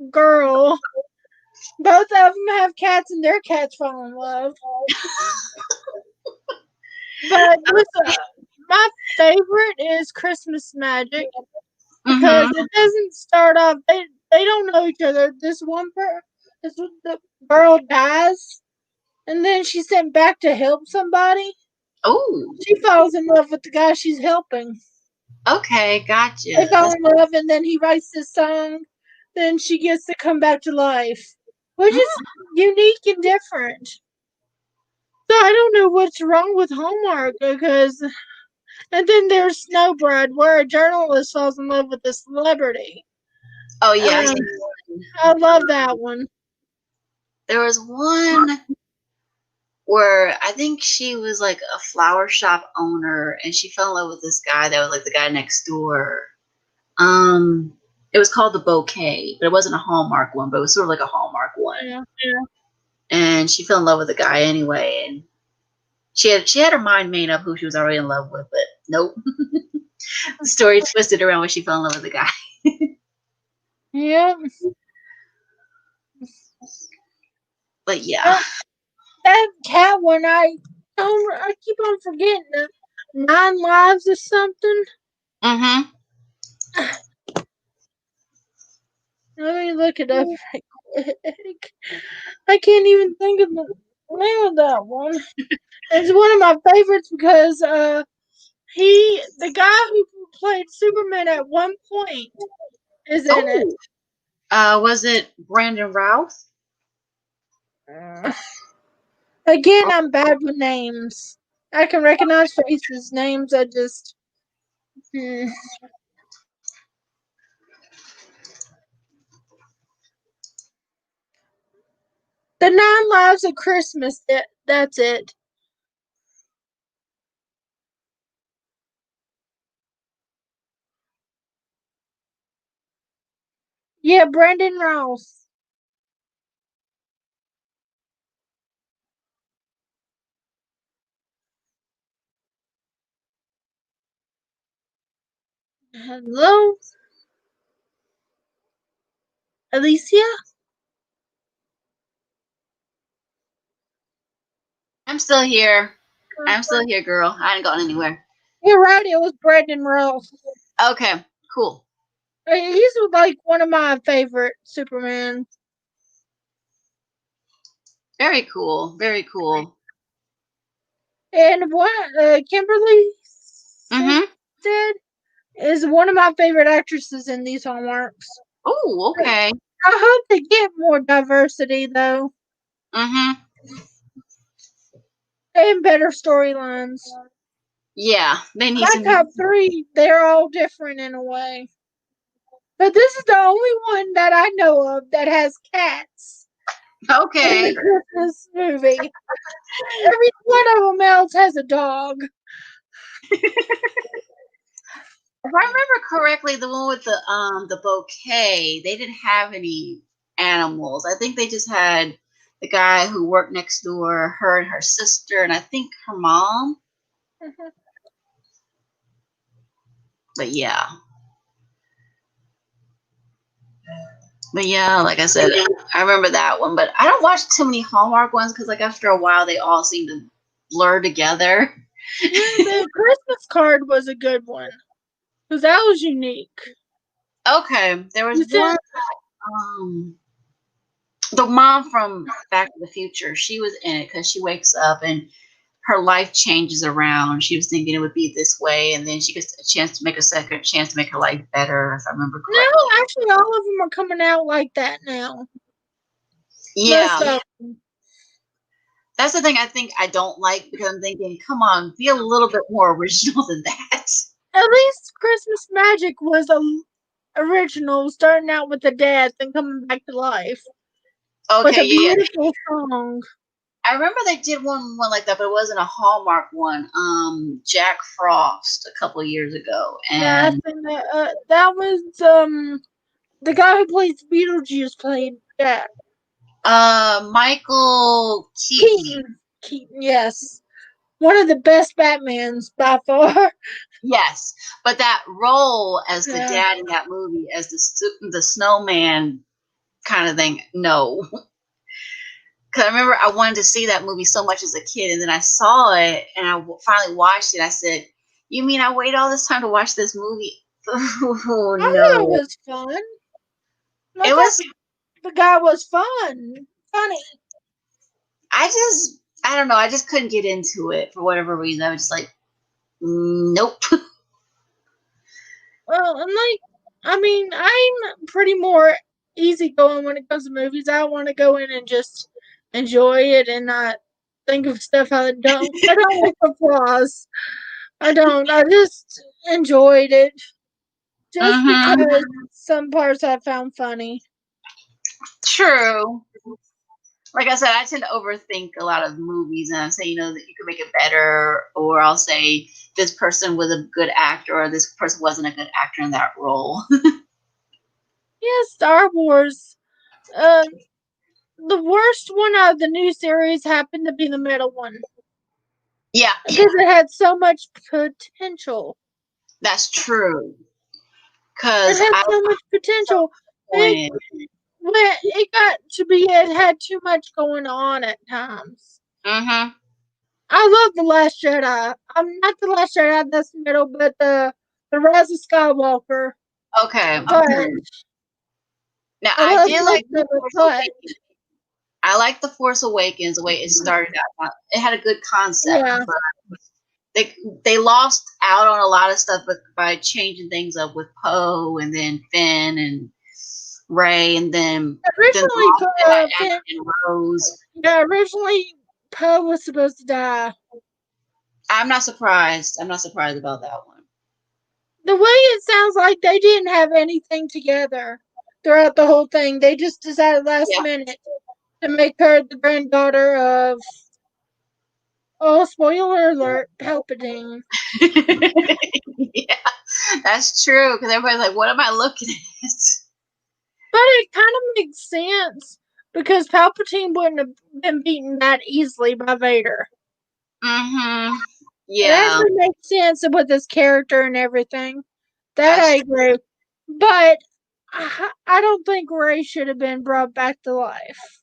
girl. Both of them have cats, and their cats fall in love. But my favorite is Christmas Magic because it doesn't start off. They don't know each other. The girl dies, and then she's sent back to help somebody. Oh. She falls in love with the guy she's helping. Okay, gotcha. They fall in love, and then he writes this song. Then she gets to come back to life. which is unique and different. So I don't know what's wrong with Hallmark because, and then there's Snowbread, where a journalist falls in love with a celebrity. Oh yeah, I love that one. there was one where I think she was like a flower shop owner, and she fell in love with this guy that was like the guy next door. It was called The Bouquet, but it wasn't a Hallmark one, but it was sort of like a Hallmark one. Yeah. And she fell in love with the guy anyway, and she had her mind made up who she was already in love with, but nope. The story twisted around when she fell in love with the guy. Yeah. But yeah. That cat one, I keep on forgetting it. 9 Lives or something. Mm-hmm. Let me look it up right quick. I can't even think of the name of that one. It's one of my favorites because the guy who played Superman at one point is in it. Was it Brandon Routh? Again, I'm bad with names. I can recognize faces. Names, I just. The 9 Lives of Christmas. That's it. Yeah, Brandon Rouse. Hello, Alicia. I'm still here. I'm still here, girl. I ain't gone anywhere. You're right. It was Brandon Rouse. Okay, cool. He's like one of my favorite Superman. Very cool. Very cool. And what Kimberly said is one of my favorite actresses in these Hallmarks. Oh, okay. I hope they get more diversity though, Mm-hmm. and better storylines. Yeah, they need My some. top 3, they're all different in a way. But this is the only one that I know of that has cats in Okay. the Christmas movie. Every one of them else has a dog. If I remember correctly, the one with the bouquet, they didn't have any animals. I think they just had the guy who worked next door, her and her sister, and I think her mom. But yeah. But yeah, like I said, I remember that one. But I don't watch too many Hallmark ones because, like, after a while, they all seem to blur together. The Christmas card was a good one because that was unique. Okay, there was You one. said, The mom from Back to the Future, she was in it because she wakes up and her life changes around. She was thinking it would be this way, and then she gets a chance to make a second chance to make her life better, if I remember correctly. no, actually, all of them are coming out like that now. Yeah, Most of them. that's the thing I think I don't like because I'm thinking, come on, be a little bit more original than that. At least Christmas Magic was original, starting out with the death and coming back to life with Okay, a yeah. beautiful song. I remember they did one like that, but it wasn't a Hallmark one. Jack Frost a couple of years ago, Yeah, I and think that was the guy who plays Beetlejuice played Jack. Michael Keaton. Keaton, yes. One of the best Batmans by far. Yes, but that role as the Yeah. dad in that movie, as the snowman kind of thing, no. Because I remember I wanted to see that movie so much as a kid, and then I saw it, and I finally watched it. I said, "You mean I waited all this time to watch this movie?" Oh I thought it no, was fun. it was. The guy was funny. I don't know. I just couldn't get into it for whatever reason. I was just like, nope. Well, I'm like, I mean, I'm pretty more easygoing when it comes to movies. I want to go in and just enjoy it and not think of stuff I don't. I don't look for flaws. I don't. I just enjoyed it just Mm-hmm. because some parts I found funny. True. Like I said, I tend to overthink a lot of movies, and I say, that you could make it better, or I'll say this person was a good actor, or this person wasn't a good actor in that role. Yeah, Star Wars. Um, the worst one out of the new series happened to be the middle one Yeah, because it had so much potential. that's true. It Because had I so much was potential. It disappointed. it got to be it had too much going on at times. Mm-hmm. I love the Last Jedi. I'm not the Last Jedi. That's the middle, but the Rise of Skywalker. Okay. But Now I I love did most like of the it. Force But Awakens. I like the Force Awakens the way it started out. It had a good concept, yeah, but they lost out on a lot of stuff, but by changing things up with Poe and then Finn and Ray, and then originally, lost it by Anakin and Rose. originally Poe was supposed to die. I'm not surprised. I'm not surprised about that one. The way it sounds like they didn't have anything together throughout the whole thing. They just decided last Yeah. minute to make her the granddaughter of, oh, spoiler alert, Palpatine. Yeah, that's true. Because everybody's like, "What am I looking at?" But it kind of makes sense because Palpatine wouldn't have been beaten that easily by Vader. Mm-hmm. It Yeah, actually makes sense with his character and everything. That I that's true. agree. But I don't think Rey should have been brought back to life.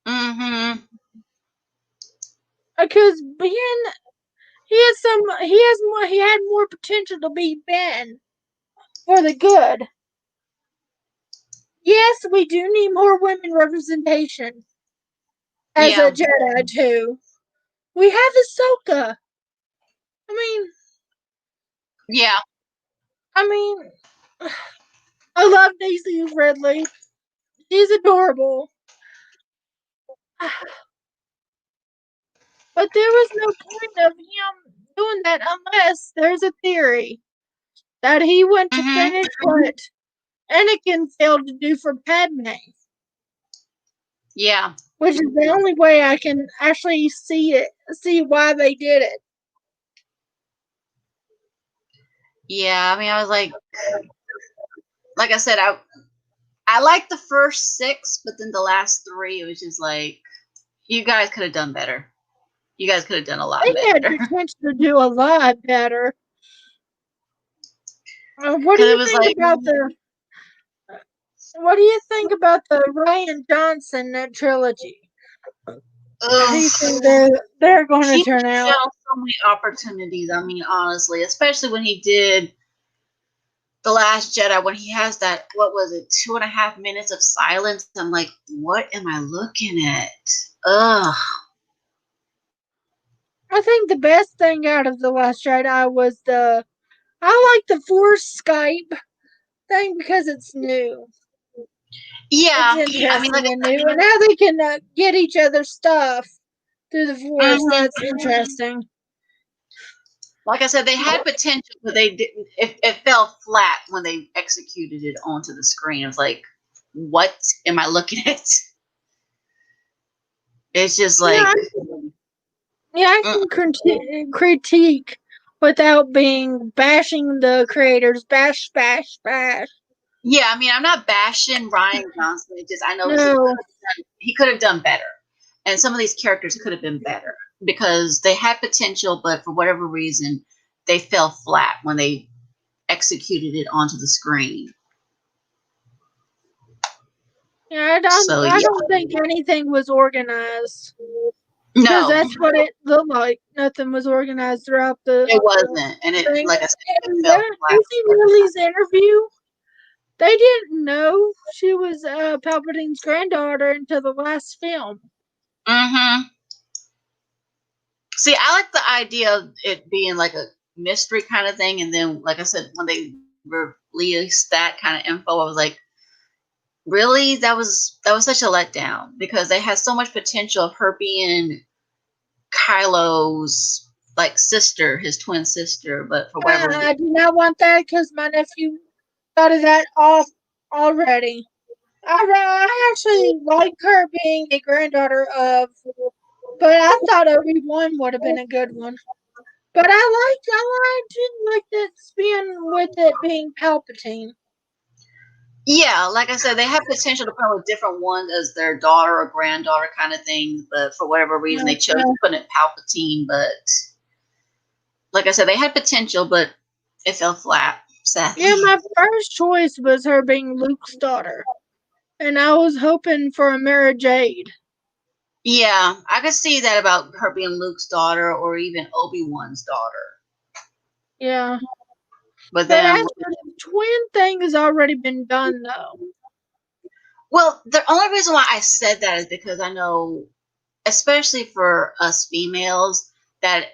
Mm-hmm. Because being he had more potential to be Ben for the good. Yes, we do need more women representation as a Yeah, Jedi too. We have Ahsoka. I mean, yeah. I mean, I love Daisy Ridley. She's adorable. But there was no point of him doing that unless there's a theory that he went to Mm-hmm. finish what Anakin failed to do for Padme, Yeah, which is the only way I can actually see why they did it. yeah. I mean, I was like I said, I liked the first six, but then the last three, it was just like, you guys could have done better. You guys could have done a lot They had better. potential to do a lot better. What do Because it you was think like, about the What do you think about the Ryan Johnson trilogy? How do ugh. you think they're going to He turn missed out? out on so many opportunities. I mean, honestly, especially when he did The Last Jedi, when he has that, what was it, 2.5 minutes of silence. I'm like, what am I looking at? Ugh. I think the best thing out of the Last Jedi was I like the Force Skype thing because it's new. It's Yeah. I mean, interesting like and new, and now they can get each other stuff through the Force. That's interesting. like I said, they had potential, but they didn't. It fell flat when they executed it onto the screen. It was like, what am I looking at? It's just Yeah, like, yeah, I mm. can critique without being bashing the creators. Bash, bash, bash. Yeah. I mean, I'm not bashing Ryan Johnson. It just I know No, he could have done better, and some of these characters could have been better because they had potential, but for whatever reason, they fell flat when they executed it onto the screen. yeah, So I yeah, don't think anything was organized because no, that's what it looked like. Nothing was organized throughout the it wasn't, and it, thing. like I said, it And fell Daisy flat. Ridley's interview, they didn't know she was Palpatine's granddaughter until the last film. Mm-hmm. See, I like the idea of it being like a mystery kind of thing, and then, like I said, when they released that kind of info, I was like, Really, that was such a letdown because they had so much potential of her being Kylo's like sister, his twin sister, but for whatever I do not want that because my nephew thought of that off already. I actually like her being a granddaughter of, but I thought Obi-Wan would have been a good one. But I didn't like that spin with it being Palpatine. yeah, like I said, they have potential to come with different ones as their daughter or granddaughter kind of thing, but for whatever reason they chose to put it Palpatine. But like I said, they had potential, but it fell flat, Yeah, sadly. my first choice was her being Luke's daughter, and I was hoping for a Mara Jade. Yeah, I could see that about her being Luke's daughter or even Obi-Wan's daughter. Yeah, But but then, after the twin thing has already been done, though. well, the only reason why I said that is because I know, especially for us females, that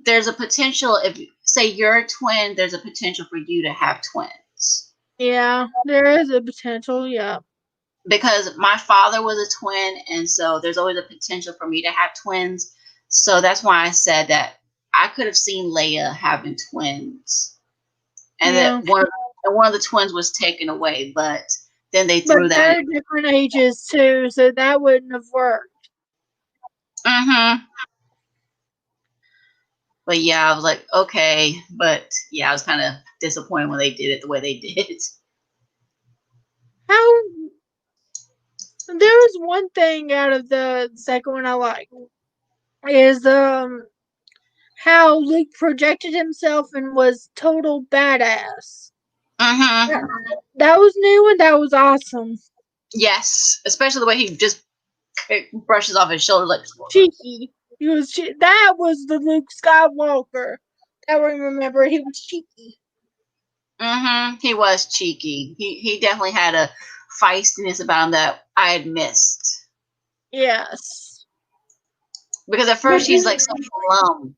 there's a potential if say you're a twin, there's a potential for you to have twins. Yeah, there is a potential. Yeah, Because my father was a twin, and so there's always a potential for me to have twins. So that's why I said that I could have seen Leia having twins, and yeah. that one of the twins was taken away, but then they But threw that in. they're different ages too, so that wouldn't have worked. Mm-hmm. But yeah, I was like, okay, but yeah, I was kind of disappointed when they did it the way they did. How there was one thing out of the second one I like is how Luke projected himself and was total badass. Mm-hmm. That was new and that was awesome. Yes, especially the way he just brushes off his shoulder like. Cheeky. That was the Luke Skywalker. That we remember. He was cheeky. Mm-hmm. He was cheeky. He definitely had a feistiness about him that I had missed. Yes. Because at But first he's like so glum.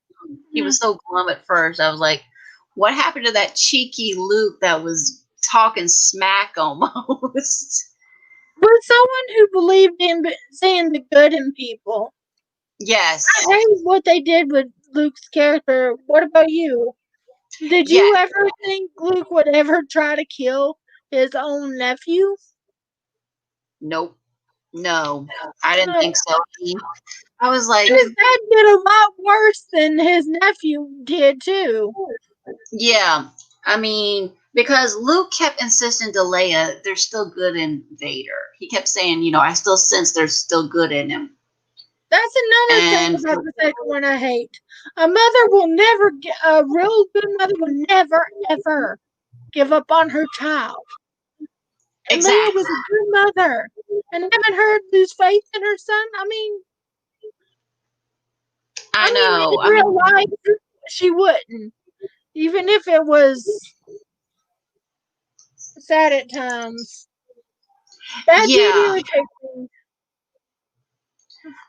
He was so glum at first. I was like, what happened to that cheeky Luke that was talking smack almost? someone who believed in seeing the good in people. I Yes. hate what they did with Luke's character. What about you? Did you Yes. ever think Luke would ever try to kill his own nephew? Nope. No. I didn't No. think so. I was like, His dad did a lot worse than his nephew did too. yeah. I mean, because Luke kept insisting to Leia, there's still good in Vader. He kept saying, I still sense there's still good in him. That's another thing And about the second one I hate. A mother will never, a real good mother will never, ever give up on her child. And Leah was exactly. a good mother. And having her lose faith in her son, I in know. I real mean, life, she wouldn't. Even if it was sad at times. That did yeah. irritate me.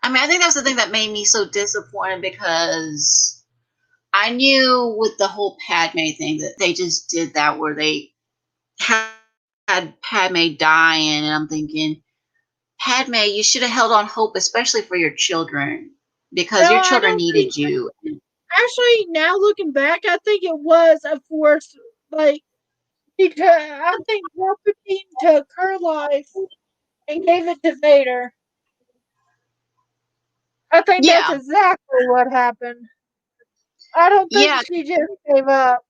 I mean, I think that's the thing that made me so disappointed because I knew with the whole Padme thing that they just did that where they had Padme dying, and I'm thinking, Padme, you should have held on hope, especially for your children, because No, your I children don't think. needed you. Actually, now looking back, I think it was a force, like, because I think Palpatine took her life and gave it to Vader. I think that's Yeah, exactly what happened. I don't think yeah, she just gave up.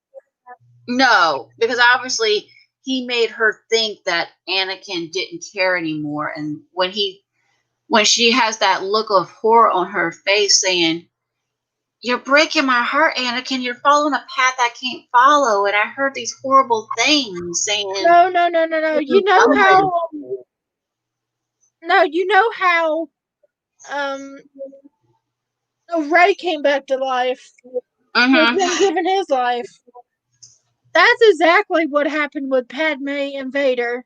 no, because obviously he made her think that Anakin didn't care anymore, and when she has that look of horror on her face, saying, "You're breaking my heart, Anakin. You're following a path I can't follow." And I heard these horrible things saying, No, no, no, no, no. "You're done." You know how, um, Ray came back to life with Mm-hmm. him giving his life. That's exactly what happened with Padme and Vader.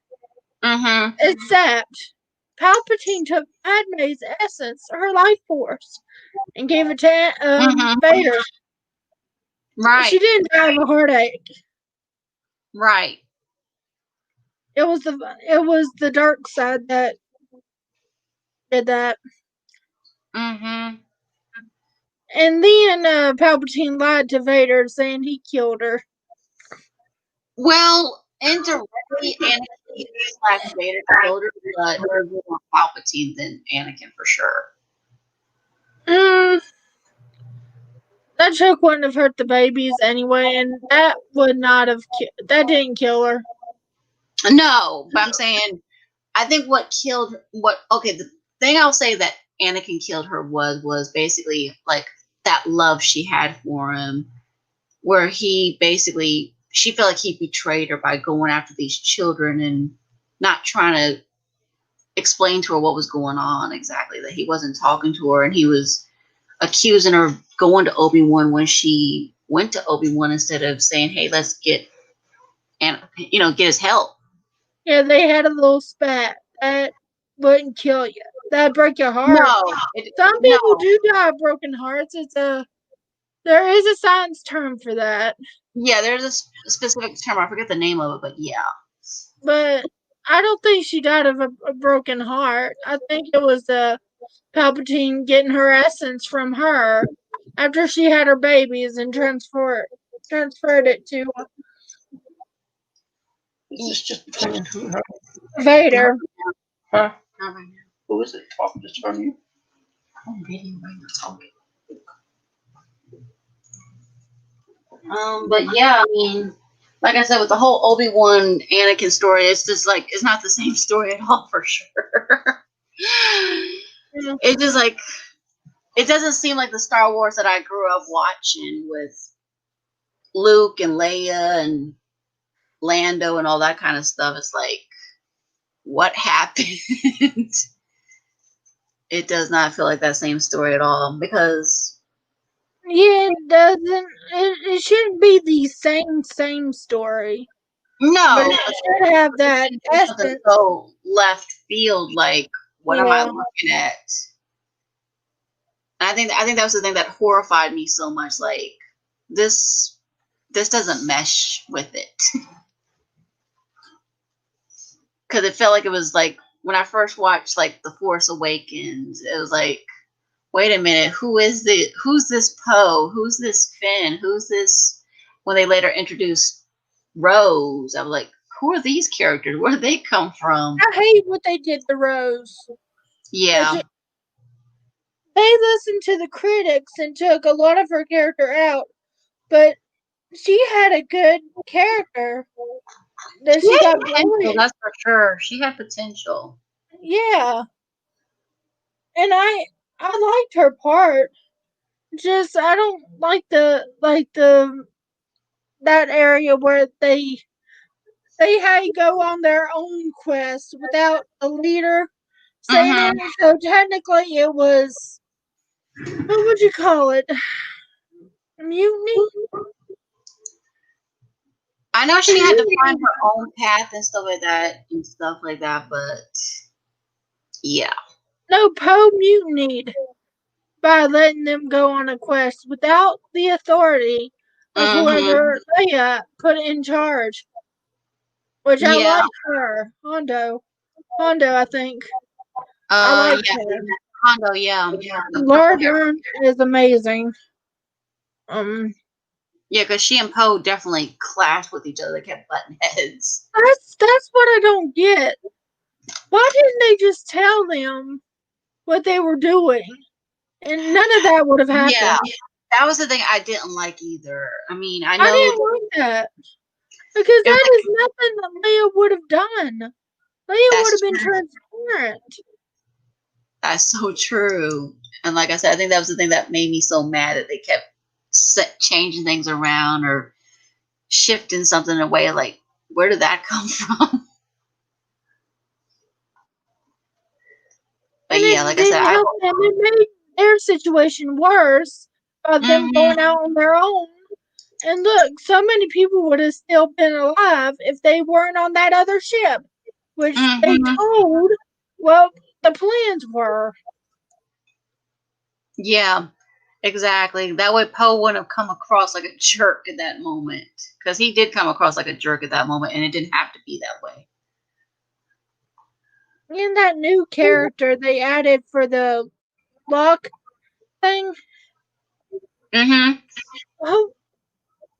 Mm-hmm. Except Palpatine took Padme's essence, her life force, and gave it to Mm-hmm. Vader. Right. She didn't die of a heartache. Right. It was the dark side that did that. Mm-hmm. And then Palpatine lied to Vader saying he killed her. Well, indirectly, Anakin / Vader killed her, but it was more Palpatine than Anakin for sure. Mm, that choke wouldn't have hurt the babies anyway, and that would not have that didn't kill her. No, but I'm saying I think the thing I'll say that Anakin killed her was basically like that love she had for him, where she felt like he betrayed her by going after these children and not trying to explain to her what was going on exactly, that he wasn't talking to her, and he was accusing her of going to Obi-Wan when she went to Obi-Wan instead of saying, hey, let's get his help. Yeah, they had a little spat. That wouldn't kill you. That'd break your heart. No, Some no. people do die of broken hearts. There is a science term for that. Yeah, there's a specific term. I forget the name of it, but yeah. But I don't think she died of a broken heart. I think it was Palpatine getting her essence from her after she had her babies and transferred it to Is this just between who? Vader. Huh? Not right now. Who is it talking? Just from you? I'm video right now talking. But yeah, I mean, like I said, with the whole Obi-Wan Anakin story, it's just like it's not the same story at all for sure. It's just like it doesn't seem like the Star Wars that I grew up watching with Luke and Leia and Lando and all that kind of stuff. It's like, what happened? It does not feel like that same story at all because Yeah, it doesn't. It shouldn't be the same story, but no, it should have that something essence. so left field. Like, what am I Yeah, looking at? And I think that was the thing that horrified me so much. Like, this doesn't mesh with it because it felt like it was like when I first watched like The Force Awakens. It was like, wait a minute, who's this Poe? Who's this Finn? Who's this? When they later introduced Rose, I was like, who are these characters? Where did they come from? I hate what they did to Rose. Yeah. They listened to the critics and took a lot of her character out, but she had a good character that She she had got potential, bullied. that's for sure. She had potential. Yeah, and I liked her part. Just I don't like the that area where they had to go on their own quest without a leader saying Mm-hmm. it. So technically, it was what would you call it? Mutiny. I know she had to find her own path and stuff like that, but yeah. No, Poe mutinied by letting them go on a quest without the authority of Mm-hmm. whoever Leia put in charge. Which I Yeah. like her, Hondo, I think I like Yeah. her. Hondo, yeah. The Laura purple hair. Dern is amazing. Yeah, because she and Poe definitely clashed with each other. They kept butting heads. That's what I don't get. Why didn't they just tell them what they were doing? And none of that would have Yeah. happened. That was the thing I didn't like either. I mean, I I know didn't like that. Because it was that like is nothing that Leia would have done. Leia would that's have been true. transparent. That's so true. And like I said, I think that was the thing that made me so mad that they kept changing things around or shifting something in a way like, where did that come from? But And yeah, it like I said, didn't help them. It made their situation worse by them mm-hmm, going out on their own. And look, so many people would have still been alive if they weren't on that other ship, which they mm-hmm, told what the plans were. yeah, exactly. That way Poe wouldn't have come across like a jerk at that moment. Because he did come across like a jerk at that moment, and it didn't have to be that way. And that new character they added for the lock thing. Mm-hmm. Oh,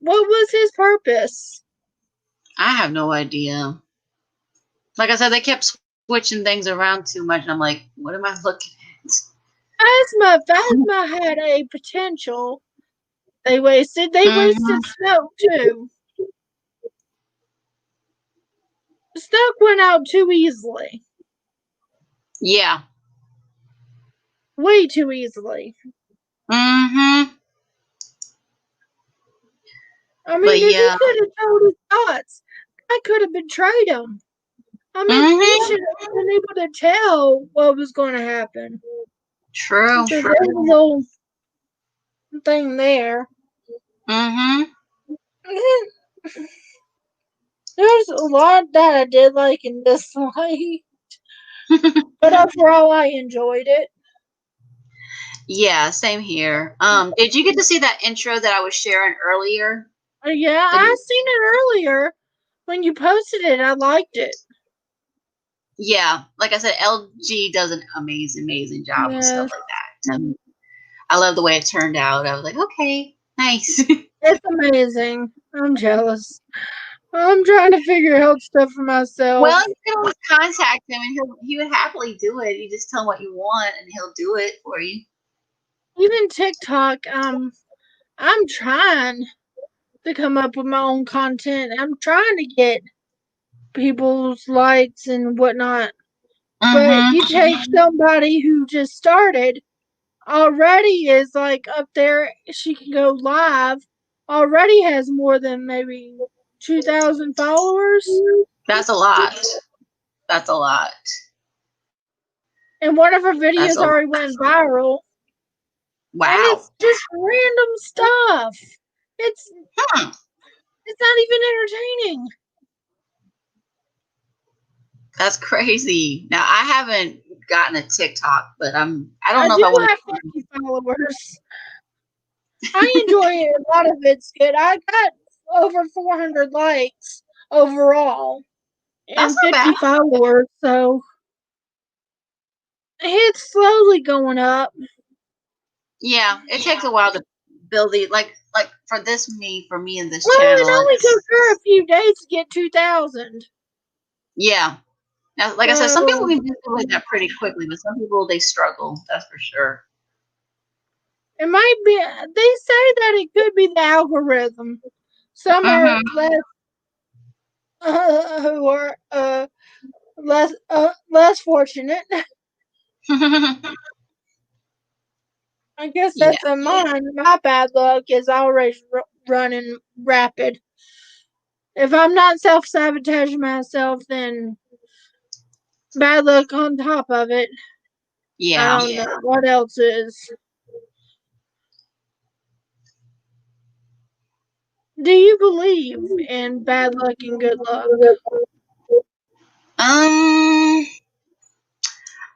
what was his purpose? I have no idea. Like I said, they kept switching things around too much, and I'm like, what am I looking at? Phasma had a potential. They wasted Mm-hmm. Snoke too. Snoke went out too easily. Yeah. Way too easily. Mm-hmm. I mean, But if he yeah. could have told his thoughts, I could have betrayed him. I mean, he Mm-hmm. should have been able to tell what was going to happen. True. So there's a little thing there. Mm-hmm. There's a lot that I did like and dislike, but overall I enjoyed it. Yeah, same here. Did you get to see that intro that I was sharing earlier? Yeah, I seen it earlier when you posted it. I liked it. Yeah, like I said, LG does an amazing job with stuff Yes, like that. I love the way it turned out. I was like, okay, nice. it's amazing. I'm jealous. I'm trying to figure out stuff for myself. Well, you can always contact him, and he would happily do it. You just tell him what you want, and he'll do it for you. Even TikTok, I'm trying to come up with my own content. I'm trying to get people's likes and whatnot. But you take somebody who just started, already is like up there, she can go live, already has more than maybe 2,000 followers. That's a lot. That's a lot. And one of her That's videos a already went viral. And wow. it's just random stuff. It's Hmm. it's not even entertaining. That's crazy. Now I haven't gotten a TikTok, but I don't I know do if I want have to. 50 followers. I enjoy it. A lot of it's good. I got over 400 likes overall That's and not 50 bad. followers, so it's slowly going up. Yeah, it takes a while to build the like for me and this Well, it channel. only It's took her a few days to get 2,000. yeah. Now, like I said, some people So can do that pretty quickly, but some people they struggle. That's for sure. it might be. They say that it could be the algorithm. Some are who are less fortunate. I guess Yeah. that's on mine. My bad luck is always running rapid. If I'm not self sabotaging myself, then bad luck on top of it. I Yeah. don't know what else is. Do you believe in bad luck and good luck? Um,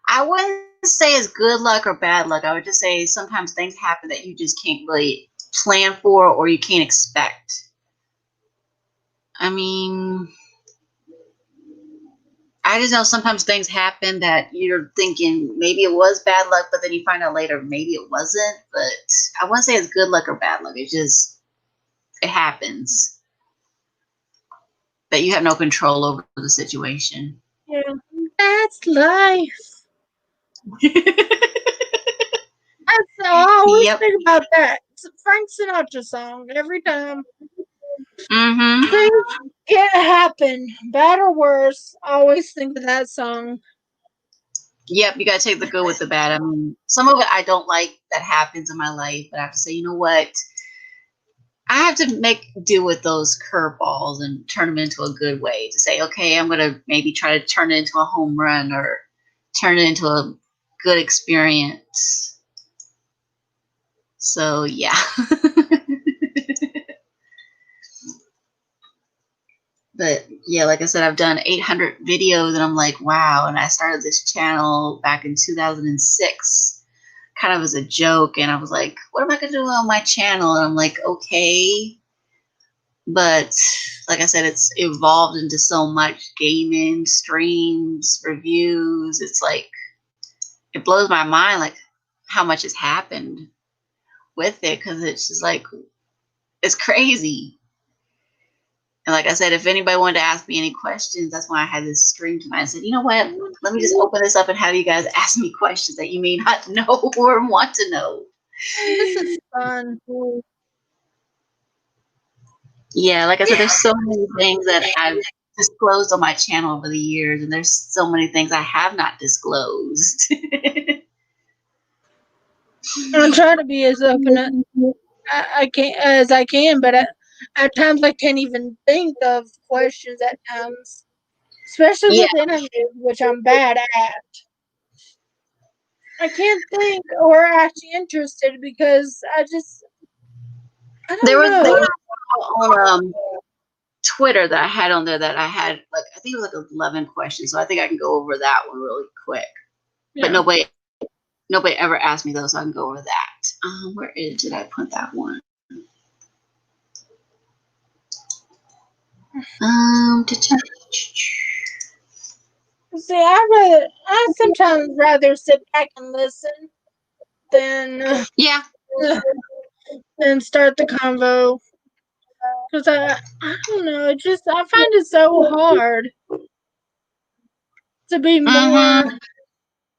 I wouldn't say it's good luck or bad luck. I would just say sometimes things happen that you just can't really plan for or you can't expect. I mean, I just know sometimes things happen that you're thinking maybe it was bad luck, but then you find out later maybe it wasn't. But I wouldn't say it's good luck or bad luck. It happens. That you have no control over the situation. Yeah, that's life. I always Yep. think about that. It's a Frank Sinatra song every time. Mm-hmm. Things can happen, bad or worse. I always think of that song. Yep, you gotta take the good with the bad. I mean, some of it I don't like that happens in my life, but I have to say, you know what? I have to make do with those curveballs and turn them into a good way to say, okay, I'm gonna maybe try to turn it into a home run or turn it into a good experience. So yeah. But yeah, like I said, I've done 800 videos and I'm like, wow. And I started this channel back in 2006, kind of as a joke. And I was like, what am I going to do on my channel? And I'm like, okay, But like I said, it's evolved into so much gaming, streams, reviews. It's like it blows my mind, like how much has happened with it, because it's just like it's crazy. And like I said, if anybody wanted to ask me any questions, that's why I had this stream tonight. I said, you know what? Let me just open this up and have you guys ask me questions that you may not know or want to know. This is fun. Yeah, like I said, there's so many things that I've disclosed on my channel over the years, and there's so many things I have not disclosed. I'm trying to be as open as I can, but at times I can't even think of questions at times, especially Yeah, with interviews, which I'm bad at. I can't think or act interested because I there don't was know. on Twitter that I had on there that I had like I think it was like 11 questions, so I think I can go over that one really quick. Yeah. But nobody ever asked me those, so I can go over that. Did I put that one? See, I sometimes rather sit back and listen than Yeah, than start the convo because I don't know. I find it so hard to be more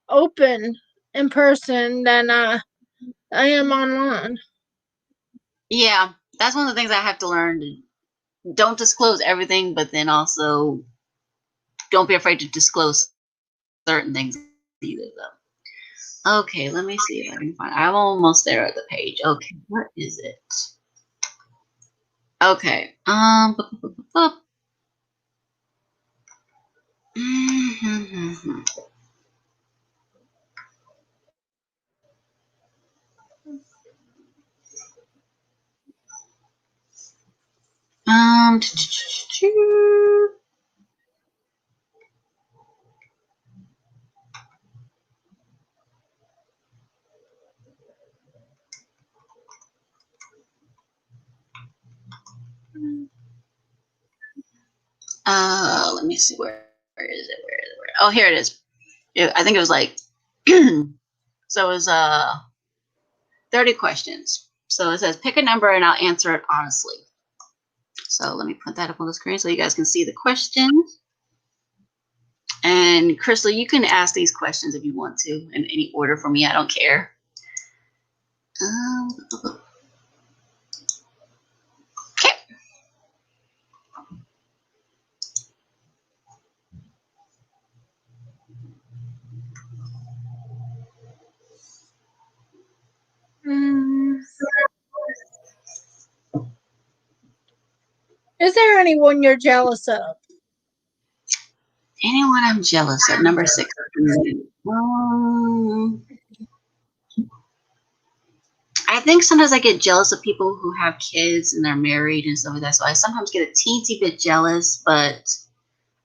open in person than I am online. yeah. That's one of the things I have to learn. Don't disclose everything, but then also don't be afraid to disclose certain things either, though. Okay, let me see if I can find. I'm almost there at the page. Okay, what is it? Okay. Um. Let me see. Where is it? Oh, here it is. I think it was like. So it was 30 questions. So it says pick a number and I'll answer it honestly. So let me put that up on the screen so you guys can see the questions. And Crystal, you can ask these questions if you want to in any order for me. I don't care. Okay. Is there anyone you're jealous of? Anyone I'm jealous of? Number 6. I think sometimes I get jealous of people who have kids and they're married and stuff like that. So I sometimes get a teensy bit jealous, but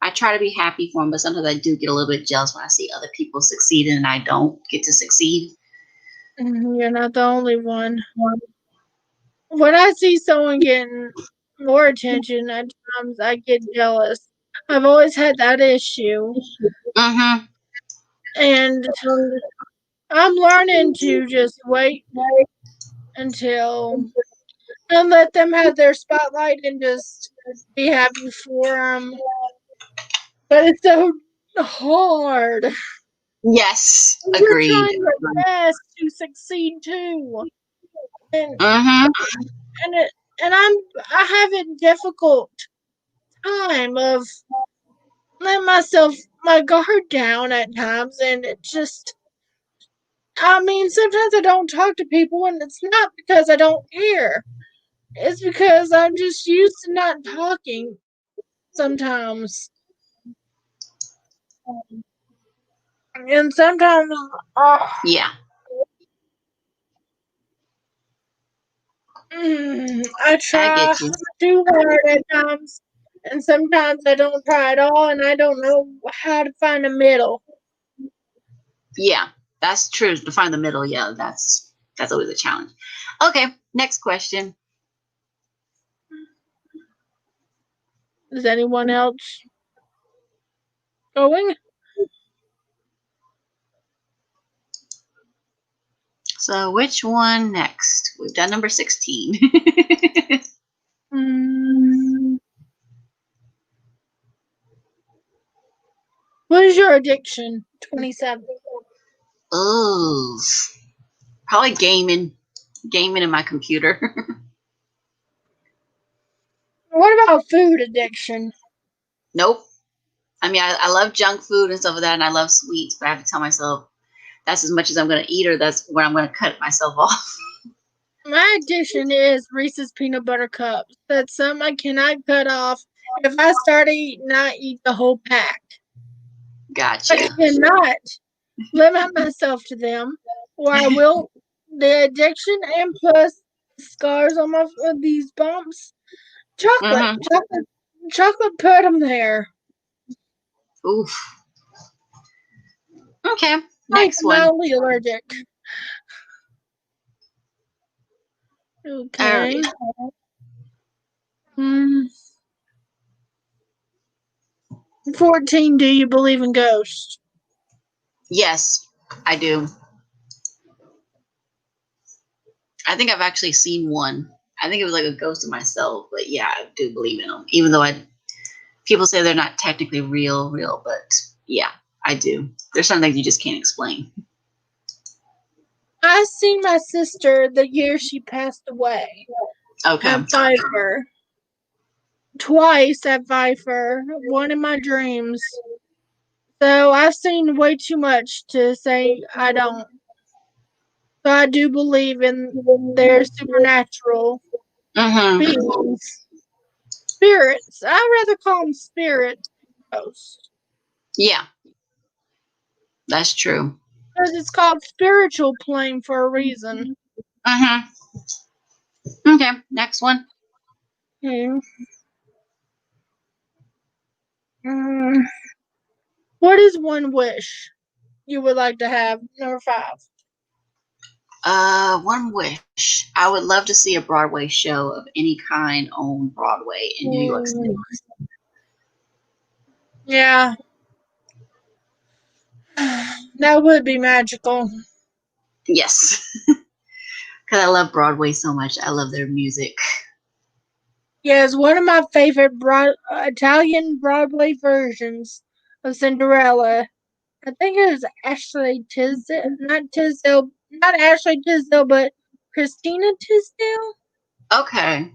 I try to be happy for them. But sometimes I do get a little bit jealous when I see other people succeed and I don't get to succeed. You're not the only one. When I see someone getting more attention, at times I get jealous. I've always had that issue. Mm-hmm. And I'm learning to just wait until and let them have their spotlight and just be happy for them. But it's so hard. Yes, You're agreed. trying your best to succeed too, and Mm-hmm. I have a difficult time of letting my guard down at times, and it just. I mean, sometimes I don't talk to people, and it's not because I don't care. It's because I'm just used to not talking sometimes. And sometimes, Yeah, I I try get you. too hard at times, and sometimes I don't try at all, and I don't know how to find a middle. Yeah, that's true. To find the middle, yeah, that's always a challenge. Okay, next question. Is anyone else going? So which one next? We've done number 16. What is your addiction? 27. Ooh. Probably gaming. Gaming in my computer. What about food addiction? Nope. I mean, I love junk food and stuff like that, and I love sweets, but I have to tell myself that's as much as I'm going to eat, or that's where I'm going to cut myself off. My addiction is Reese's peanut butter cups. That's something I cannot cut off. If I start eating, I eat the whole pack. Gotcha. I cannot limit myself to them, or I will. The addiction and plus scars on my these bumps. Chocolate, chocolate put them there. Oof. Okay, next I'm one. mildly allergic. Okay. Alright. 14. Do you believe in ghosts? Yes, I do. I think I've actually seen one. I think it was like a ghost of myself, but yeah, I do believe in them. Even though people say they're not technically real, but yeah, I do. There's some things you just can't explain. I seen my sister the year she passed away. Okay. At Pfeiffer. Twice at Pfeiffer. One in my dreams. So I've seen way too much to say I don't. So I do believe in their supernatural beings. Spirits. I'd rather call them spirits than ghosts. Yeah, that's true. Because it's called spiritual plane for a reason. Okay, next one. Okay. What is one wish you would like to have? Number 5. One wish. I would love to see a Broadway show of any kind on Broadway in New York City. Yeah. That would be magical. Yes. Because I love Broadway so much. I love their music. Yes, one of my favorite Italian Broadway versions of Cinderella. I think it was Ashley Tisdale. Not Ashley Tisdale, but Christina Tisdale. Okay.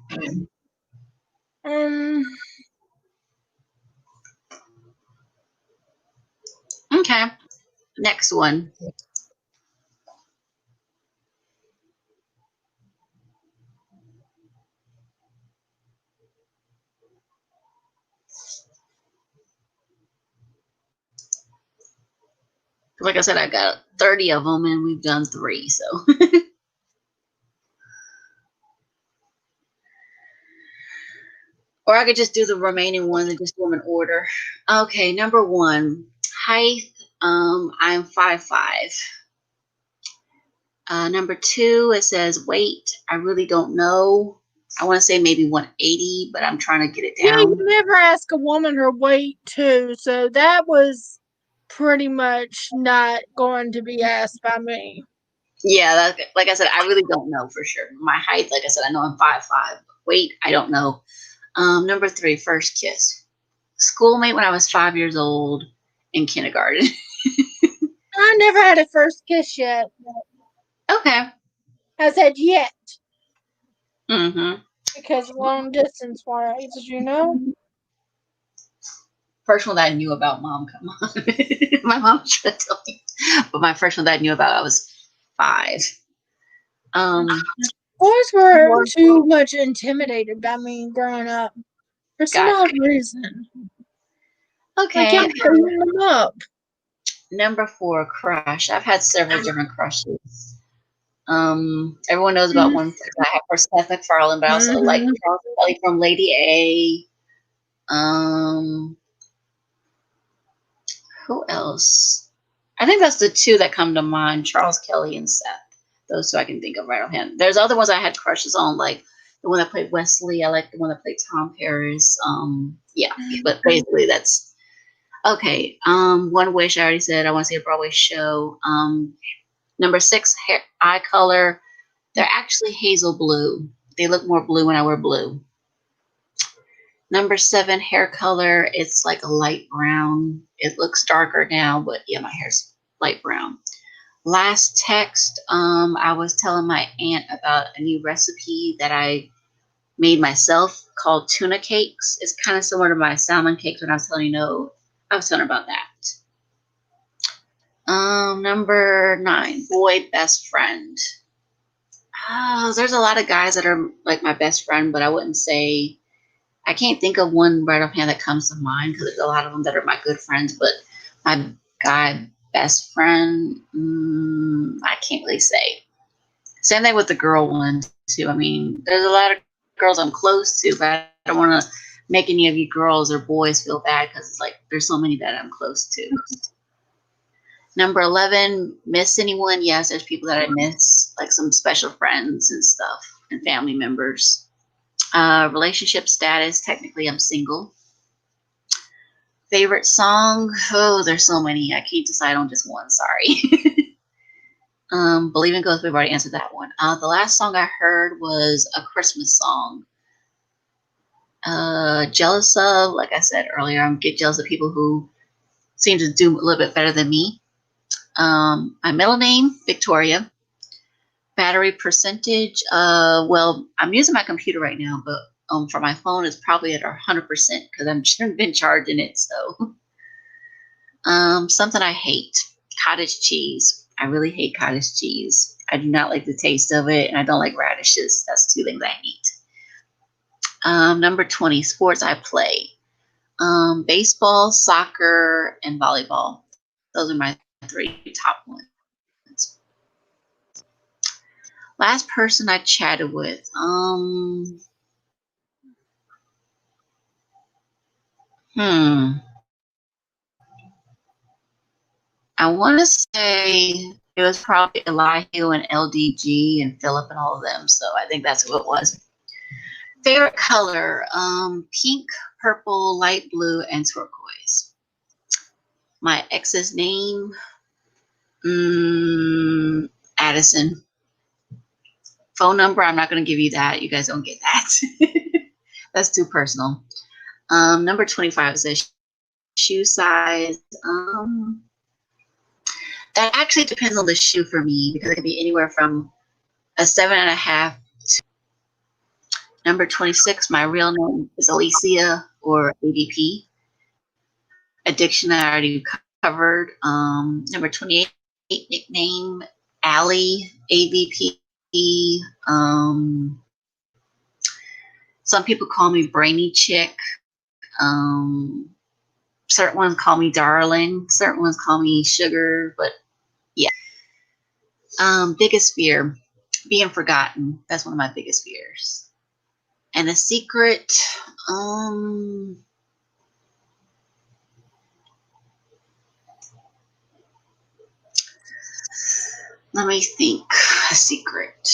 Okay. Next one. Like I said, I got 30 of them, and we've done 3. So. Or I could just do the remaining ones and just do them in order. Okay, number 1, height. I'm 5'5". Number 2, it says weight. I really don't know. I want to say maybe 180, but I'm trying to get it down. Yeah, you never ask a woman her weight too, so that was pretty much not going to be asked by me. Yeah, like I said, I really don't know for sure. My height, like I said, I know I'm 5'5". Weight, I don't know. Number 3, first kiss. Schoolmate when I was 5 years old in kindergarten. I never had a first kiss yet. Okay. I said yet. Mm-hmm. Because long distance wise, you know? First one that I knew about, Mom, come on. My mom tried to tell me. But my first one that I knew about, I was 5. Boys were too much intimidated by me growing up. For some odd reason. Okay. I kept beating them up. Number 4, crush. I've had several different crushes. Everyone knows about one I have for Seth MacFarlane, but I also like Charles Kelly from Lady A. Who else? I think that's the 2 that come to mind, Charles Kelly and Seth. Those 2 I can think of right offhand. There's other ones I had crushes on, like the one that played Wesley. I like the one that played Tom Paris. Yeah, but basically that's okay. One Wish, I already said I want to see a Broadway show. Number 6, hair, eye color. They're actually hazel blue. They look more blue when I wear blue. Number 7, hair color. It's like a light brown. It looks darker now, but yeah, my hair's light brown. Last text, I was telling my aunt about a new recipe that I made myself called tuna cakes. It's kind of similar to my salmon cakes when I was telling I was telling her about that. Number 9, boy best friend. There's a lot of guys that are like my best friend, but I wouldn't say, I can't think of one right offhand that comes to mind because there's a lot of them that are my good friends, but my guy best friend, I can't really say. Same thing with the girl one too. I mean, there's a lot of girls I'm close to, but I don't want to make any of you girls or boys feel bad because it's like there's so many that I'm close to. Number 11, miss anyone? Yes, there's people that I miss, like some special friends and stuff and family members. Relationship status, technically I'm single. Favorite song? Oh, there's so many. I can't decide on just one, sorry. Believe in Ghosts, we've already answered that one. The last song I heard was a Christmas song. Jealous of, like I said earlier, I get jealous of people who seem to do a little bit better than me. My middle name, Victoria. Battery percentage, well, I'm using my computer right now, but for my phone, it's probably at 100% because I've been charging it, so. Something I hate, cottage cheese. I really hate cottage cheese. I do not like the taste of it, and I don't like radishes. That's 2 things I hate. Number 20, sports I play. Baseball, soccer, and volleyball. Those are my 3 top ones. Last person I chatted with. I want to say it was probably Elihu and LDG and Philip and all of them. So I think that's who it was. Favorite color, pink, purple, light blue, and turquoise. My ex's name, Addison. Phone number, I'm not going to give you that. You guys don't get that. That's too personal. Number 25 says shoe size. That actually depends on the shoe for me because it can be anywhere from a 7.5 to number 26. My real name is Alicia or ADP. Addiction I already covered. Number 28 nickname Allie AVP. Some people call me Brainy Chick. Certain ones call me Darling. Certain ones call me Sugar. But yeah. Biggest fear, being forgotten. That's one of my biggest fears. And a secret, let me think. A secret.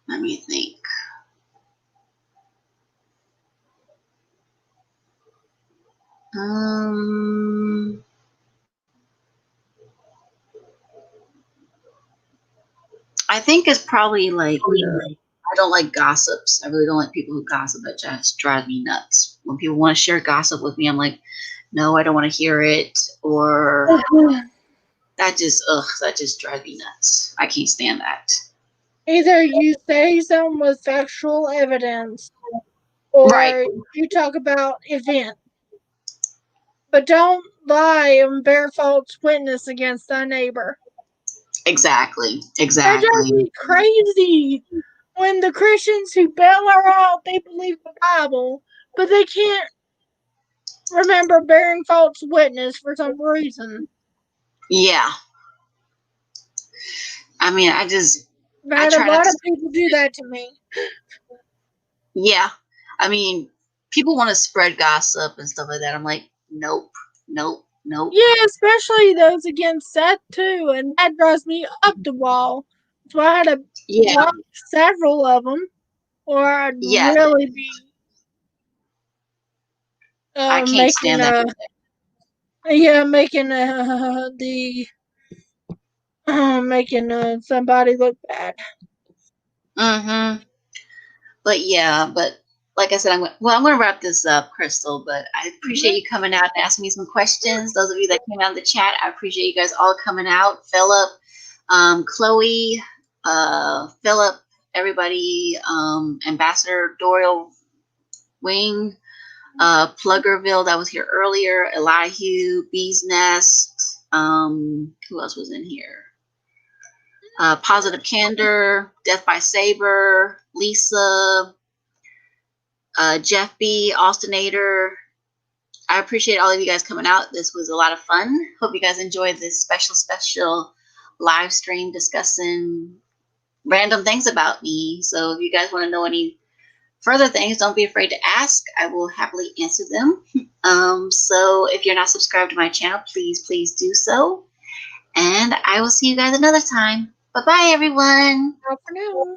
Let me think. I think it's probably like I don't like gossips. I really don't like people who gossip. That just drives me nuts. When people want to share gossip with me, I'm like, no, I don't want to hear it. Or that just drives me nuts. I can't stand that. Either you say something with factual evidence, or Right. you talk about events. But don't lie and bear false witness against thy neighbor. Exactly. That drives me crazy. When the Christians who bail her out, they believe the Bible, but they can't remember bearing false witness for some reason. Yeah. I mean, I've had a try not lot to. of people do that to me. Yeah, I mean, people want to spread gossip and stuff like that. I'm like, nope, nope, nope. Yeah, especially those against Seth too, and that drives me up the wall. So I had to Yeah, block several of them, or I'd yeah, really be I can't making stand that. making the making somebody look bad. Mm-hmm. But yeah, but like I said, I'm going to wrap this up, Crystal. But I appreciate you coming out and asking me some questions. Those of you that came out in the chat, I appreciate you guys all coming out. Philip, Chloe, Philip, everybody, Ambassador Doyle Wing, Pluggerville that was here earlier, Elihu, Bee's Nest. Who else was in here? Positive Candor, Death by Saber, Lisa, Jeff B, Austinator. I appreciate all of you guys coming out. This was a lot of fun. Hope you guys enjoyed this special live stream discussing random things about me. So if you guys want to know any further things, don't be afraid to ask. I will happily answer them. So if you're not subscribed to my channel, please do so. And I will see you guys another time. Bye-bye, everyone. Bye for now.